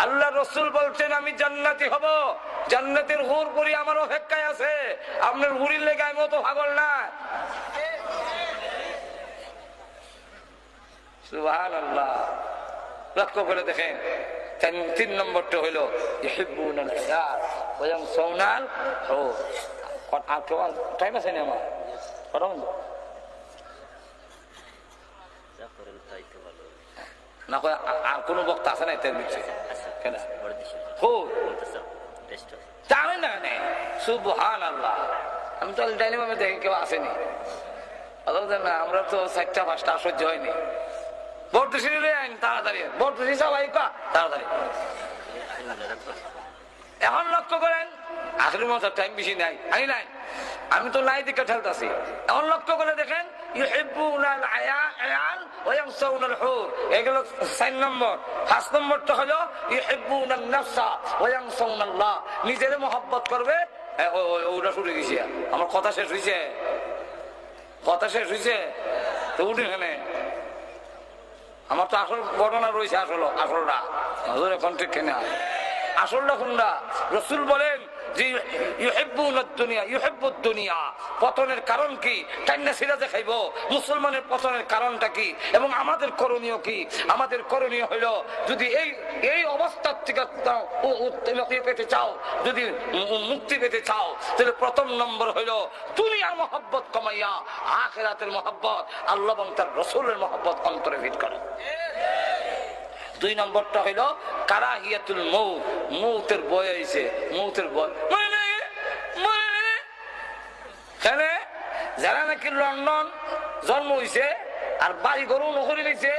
আল্লাহ রসুল বলছেন আমি জান্নাতি হব, জান্নাতের হুর পরি আমার অপেক্ষায় আছে, আপনার হুরির লেগে আমি তো পাগল না। সুবহানাল্লাহ। লক্ষ্য করে দেখেন 3 নম্বরটা হইল ইউহিব্বুনাল আয়াত ওয়া ইয়ানসাউনাল হুর। টাইম আছে না আমার কথা বন্ধ না কয় আর কোন বক্তা আছে না এর নিচে কেন জানেন না কেন? সুবহানাল্লাহ। আমি তো ডাইনিং রুমে দেখি কেউ আসেনি, না আমরা তো 4টা 5টা সহ্য হয়নি। বর্তমানে লয়ে আইন তাড়াতাড়ি, বর্তমানে সবাই তাড়াতাড়ি। এখন লক্ষ্য করেন আসলে মতো টাইম বেশি নাই, আমি তো নাই দিকে ঠেলতেছি। এখন লক্ষ্য করে দেখেন ইউহিব্বুনাল আয়াল ওয়া ইয়ানসাউনাল হুর, এগুলো 4 নম্বর। 5 নম্বরটা হলো ইউহিব্বুনান নাফসা ওয়া ইয়ানসাউনাল্লাহ, নিজের মহব্বত করবে। ওটা শুরু গেছি, আমার কথা শেষ হয়েছে, কথা শেষ হয়েছে তো উঠে এখানে। আমার তো আসল ঘটনা রয়েছে, আসলটা এখন ঠিক কেনা আসলটা কোনটা? রসুল বলেন যে ইউহিব্বুনাদ দুনিয়া ইউহিব্বুদ দুনিয়া, পতনের কারণ কি? টাইনা সিরাজে খাইব। মুসলমানের পতনের কারণটা কি এবং আমাদের করণীয় কি? আমাদের করণীয় হইল যদি এই অবস্থার থেকে পেতে চাও, যদি মুক্তি পেতে চাও, তাহলে প্রথম নম্বর হইল দুনিয়ার মহব্বত কমাইয়া আখিরাতের মহব্বত, আল্লাহ এবং তার রসুলের মহব্বত অন্তরে ভিত করো। 2 নম্বরটা হইল কারাহিয়াতুল মউত, মউতের ভয় হইছে, মউতের ভয়। যারা নাকি লন্ডন জন্ম হইছে আর বাড়ি ঘর নকরি নিছে,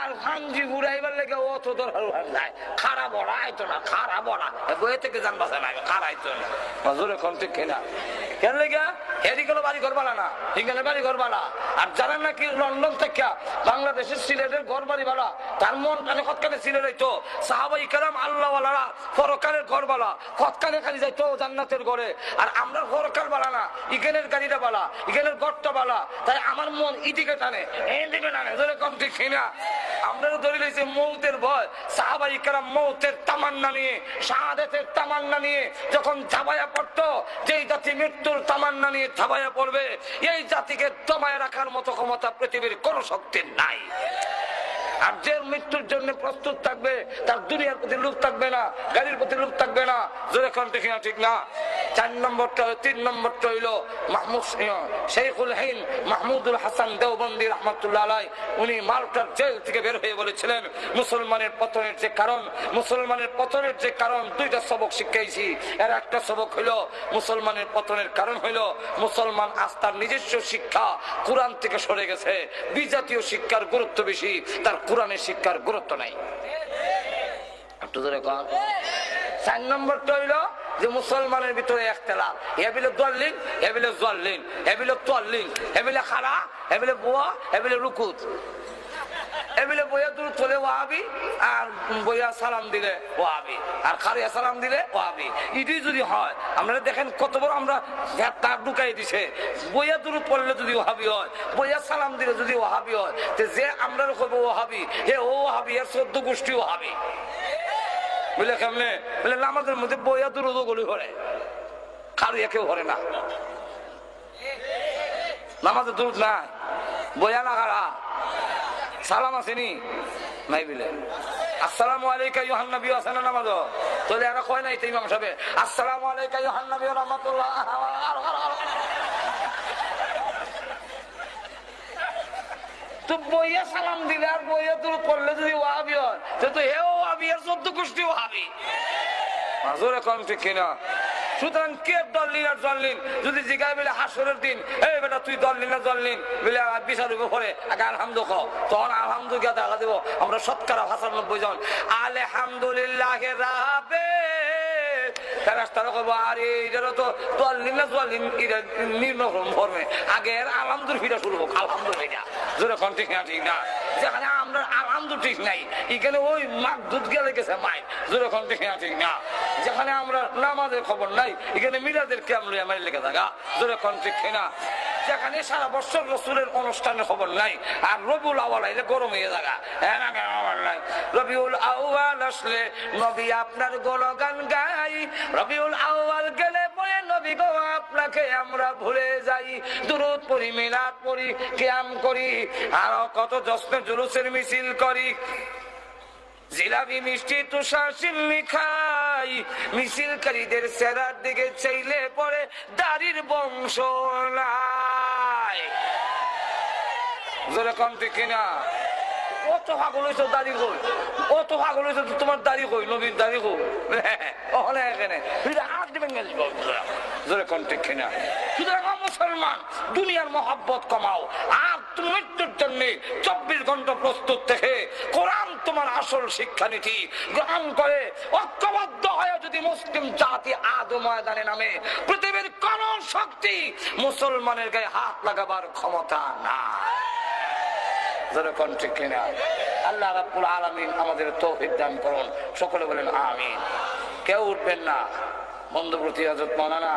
আর ফাঞ্জি ঘুরাইবার লেগে অত দরকার যায়, খারাপ বড়া আইতো না, খারাপ বড়া বইয়ে থেকে জান বাসা না, খারাপ আইতো না মজুরে কম ঠিক কিনা। কেন লেগা এদিকে বাড়ি ঘর বালা না, এখানে বাড়ি ঘর বালা। আর যারা নাকি লন্ডন থেকে বাংলাদেশের সিলেটের ঘর বাড়ি বালা, তার মন কানে কতখানে সিলেট হইতো সাহাবাই কেরাম আল্লাহ ওয়ালারা পরকালের ঘর বালা, কতখানে খালি যাইতো জান্নাতের ঘরে। আর আমরা পরকাল বালা না, ইখানের গাড়িটা বালা, ইখানের ঘরটা বালা, তাই আমার মন ইদিকে টানে, এদিকে টানে, জোরে কম ঠিক কিনা। আমরা ধরে লইছি মৌতের ভয়। সাহাবাই কেরাম মৌতের তামান্না নিয়ে, শাহাদাতের তামান্না নিয়ে যখন ঝাঁপাইয়া পড়তো, যেই জাতি মৃত্যুর তামান্না নিয়ে ঝাঁপাইয়া পড়বে, এই জাতিকে দমায় রাখার মতো ক্ষমতা পৃথিবীর কোন শক্তির নাই। আর যে মৃত্যুর জন্য প্রস্তুত থাকবে, তার দুনিয়ার প্রতি লোভ থাকবে না, গাড়ির প্রতি লোভ থাকবে না। জোরে কোন ঠিক না? ঠিক না। 4 নম্বরটা 3 নম্বরটা হইল শেখুল হিন্দ মাহমুদুল হাসান দেওবন্দি রহমতুল্লাহ আলাইহি, উনি মাল্টার জেল থেকে বের হয়ে বলেছিলেন মুসলমানের পতনের যে কারণ, মুসলমানের পতনের যে কারণ 2টা সবক শিখাইছি। এর একটা সবক হইল মুসলমানের পতনের কারণ হইল মুসলমান আস্থার নিজস্ব শিক্ষা কোরআন থেকে সরে গেছে, বিজাতীয় শিক্ষার গুরুত্ব বেশি, তার কোরআনের শিক্ষার গুরুত্ব নাই। একটু ধরে কন। 4 নম্বরটা হইল যে মুসলমানের ভিতরে ইখতিলাফ, এবিলে দলিন, এবিলে জলিন, এবিলে তলিন, এবিলে খাড়া, এবিলে বুয়া, এবিলে রুকুত, এবিলে বইয়া দূর চলে ওয়াহাবি, আর বইয়া সালাম দিলে ওয়াহাবি, আর খারিয়া সালাম দিলে ওয়াহাবি। ইডি যদি হয়, আপনারা দেখেন কত বড় আমরা তার ঢুকাই দিছে। বইয়া দূর পড়লে যদি ওয়াহাবি হয়, বইয়া সালাম দিলে যদি ওয়াহাবি হয়, যে আমরা কইব ওয়াহাবি, হে ও ওয়াহাবি, এর 14 গোষ্ঠী ওয়াহাবি। বুঝলে কেমনে? বলে নামাজের মধ্যে বইয়া দূর গলি হরে, খারিয়া কেউ হরে না, নামাজে দূর নাই, বইয়া না খারা সালাম আসেনি নাই বিলে। আসসালামু আলাইকা ইউহান নবী আসানা নামাজ তোলে আর কয় নাই তো ইমাম সাহেব আসসালামু আলাইকা ইউহান নবী রাহমাতুল্লাহ। তো বইয়া সালাম দিলে আর বইয়া দূর করলে যদি ওয়াহাবি হয়, তো হে ওয়াহাবি, এর 14 গোষ্ঠী ওয়াহাবি। মাজুরে কম ঠিক কিনা? সুতরাং কে দলিন আর জলিন যদি জিগায় বলে হাসরের দিন, এই বেটা তুই দলিন না জলিন বলে বিচার উপরে আগে আলহামদু কও, তখন আলহামদু কে দেখা দেবো আমরা 95 জন আলহামদুলিল্লাহ রাবে। ফেরেশতারা কইবো আরে এটারও তো দলিন না জলিন, এটা নির্ণয় ফরমে আগে আলহামদুর ফিরা শুরু হোক, আলহামদুলিল্লাহ। জোরে কোন ঠিক না? ঠিক না। যেখানে আমরা আলহামদু ঠিক নাই, এখানে ওই মাক দুধ গেলে গেছে মাই। জোরে কোন ঠিক না? ঠিক না। যেখানে আমরা নামাজের খবর নাই, এখানে মিলাদের কেমন আমার লেগে থাকা। জোরে কোন ঠিক না? যেখানে সারা বছর রসুলের অনুষ্ঠানের খবর নাই, আর রবিউল আউয়াল আইলে গরম হয়ে জায়গা নাই। রবিউল আউয়াল আসলে নবী আপনার গুণগান গাই, রবিউল আউয়াল গেলে পরে নবী গো আপনাকে আমরা ভুলে যাই। দুরূদ পড়ি, মিলাদ পড়ি, কিয়াম করি, আর কত জশ্ন জুলুসের মিছিল করি, জিলাপি মিষ্টি তুষার সিন্নি খাই। মিছিলকারীদের চেহারার দিকে চাইলে পরে দাড়ির বংশ নাই। জোরে কম ঠিক কিনা? কত পাগল হয়েছ দাড়ি কই, কত পাগল হয়েছ তোমার দাড়ি কই, নবীর দাড়ি কই ওখানে এখানে হাত দিবেন জোরে কম ঠিক কিনা? সুতরাং মুসলমান দুনিয়ার মহব্বত কমাও, আর তুমি মৃত্যুর জন্য 24 ঘন্টা প্রস্তুত থেকে কোরআন তোমার আসল শিক্ষানীতি গ্রহণ করে ঐক্যবদ্ধ হয়ে যদি মুসলিম জাতি আদো ময়দানে নামে, পৃথিবীর কোন শক্তি মুসলমানের গায়ে হাত লাগাবার ক্ষমতা না। আল্লাহ রাব্বুল আলামিন আমাদের তৌফিক দান করুন, সকলে বলেন আমিন। কেউ উঠবেন না। বন্ধুপ্রতি হযরত মাওলানা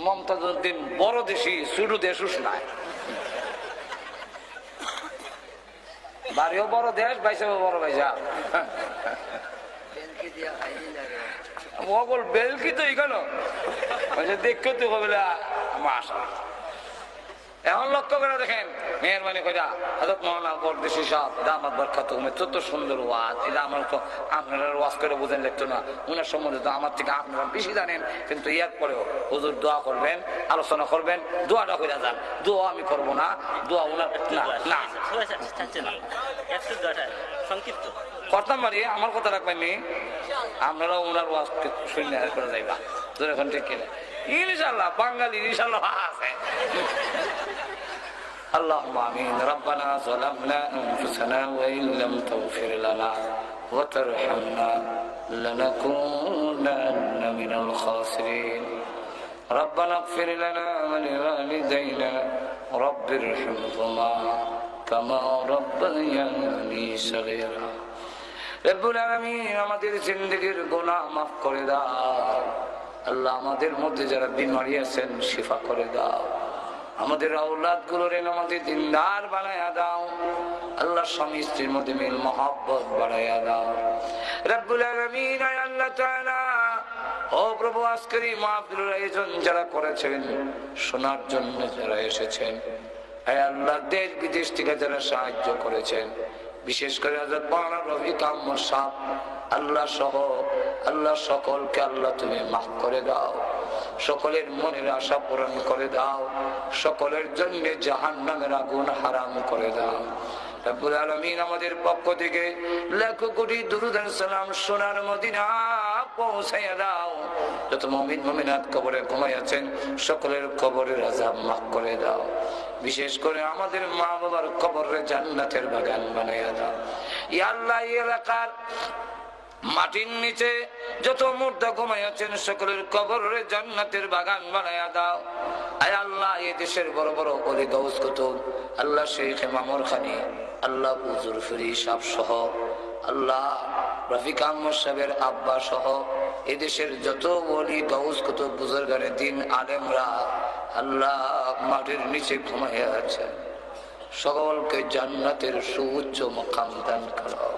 মমতাজউদ্দিন বড় দেশি শুরু দেশ নাই, বাড়িও বড় দেশ, বাইসেও বড় বাইসা মগল বেলকি তো এখানে দেখতে তো হবে আমার আশা। এখন লক্ষ্য করে দেখেন, মেহরবানি করে হযরত মাওলানা বরদেশী সাহেব দামাত বরকাতুহুম কত সুন্দর ওয়াজ। এটা আমার তো আপনারা ওয়াজ করে বুঝেন লাগতো না, উনার সম্বন্ধে তো আমার থেকে আপনারা বেশি জানেন, কিন্তু এর পরেও হুজুর দোয়া করবেন, আলোচনা করবেন, দোয়াটা করে যান। দোয়া আমি করব না, দোয়া উনার না সংক্ষিপ্ত করতাম পারি, আমার কথা রাখবেন নি, আপনারা ওনার ওয়াজ শুনে করে যাইবা। এখন ঠিক কিনা ইনশাআল্লাহ বাঙালি ইনশাআল্লাহ আছে। اللهم آمين. ربنا ظلمنا أنفسنا وإن لم تغفر لنا وترحمنا لنكونن من الخاسرين. ربنا اغفر لنا ولوالدينا رب ارحمهما كما ربياني صغيرا. রব্বুল আলামিন আমাদের জিন্দেগীর গুনাহ মাফ করে দাও আল্লাহ। আমাদের মধ্যে যারা বিমারি আছেন শিফা করে দাও। আমাদের আওলাদ গুলোর আমাদের দিনদার বানায়া দাও আল্লাহ। স্বামী স্ত্রীর মধ্যে মিল মহব্বত বাড়াইয়া দাও রব্বুল আলামিন। আল্লাহ তাআলা ও প্রভু আজকের এই মাহফিলের আয়োজন যারা করেছেন, শোনার জন্য যারা এসেছেন, আয় আল্লাহ দেশ বিদেশ থেকে যারা সাহায্য করেছেন, বিশেষ করে হযরত মাওলানা রফিক আহমদ সাহেব আল্লাহ সহ আল্লাহ সকলকে আল্লাহ তুমি মাফ করে দাও। সকলের মনের আশা পূরণ করে দাও। সকলের জন্য জাহান্নামের আগুন হারাম করে দাও রব্বুল আলামিন। আমাদের পক্ষ থেকে লাখো কোটি দুরূদ আর সালাম সোনার মদিনা পৌঁছাইয়া দাও। যত মুমিন মুমিনাত কবরে ঘুমাইয়াছেন সকলের কবরের আযাব মাফ করে দাও। বিশেষ করে আমাদের মা বাবার কবরে জান্নাতের বাগান বানাইয়া দাও ইয়া আল্লাহ। এই এলাকার মাটির নিচে যত মুর্দা ঘুমাইয়াছেন সকলের কবরে জান্নাতের বাগান বানাইয়া দাও আয় আল্লাহ। এই দেশের বড় বড় ওলি গাউস কুতুব আল্লাহ, শেখ মামুর খানি আল্লাহ, হুজুর ফিরি সাহেব সহ আল্লাহ, রফিক আহমদ সাহেবের আব্বা সহ এদেশের যত ওলি গাউস কুতুব বুজুর্গানে দিন আলেমরা আল্লাহ মাটির নিচে ঘুমাইয়া আছে, সকলকে জান্নাতের সুউচ্চ মাকাম দান করো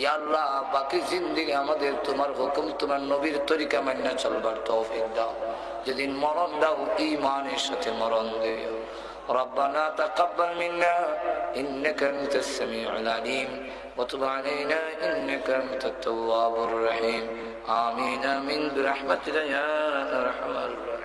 ইয়া আল্লাহ। বাকি জিন্দেগি আমাদের তোমার হুকুম তোমার নবীর তরিকা মান্য চলবার তৌফিক দাও। যেদিন মরণ দাও ঈমানের সাথে মরণ দিও। ربنا تقبل منا إنك أنت السميع العليم وتب علينا إنك أنت التواب الرحيم. آمين آمين برحمتك يا أرحم الراحمين.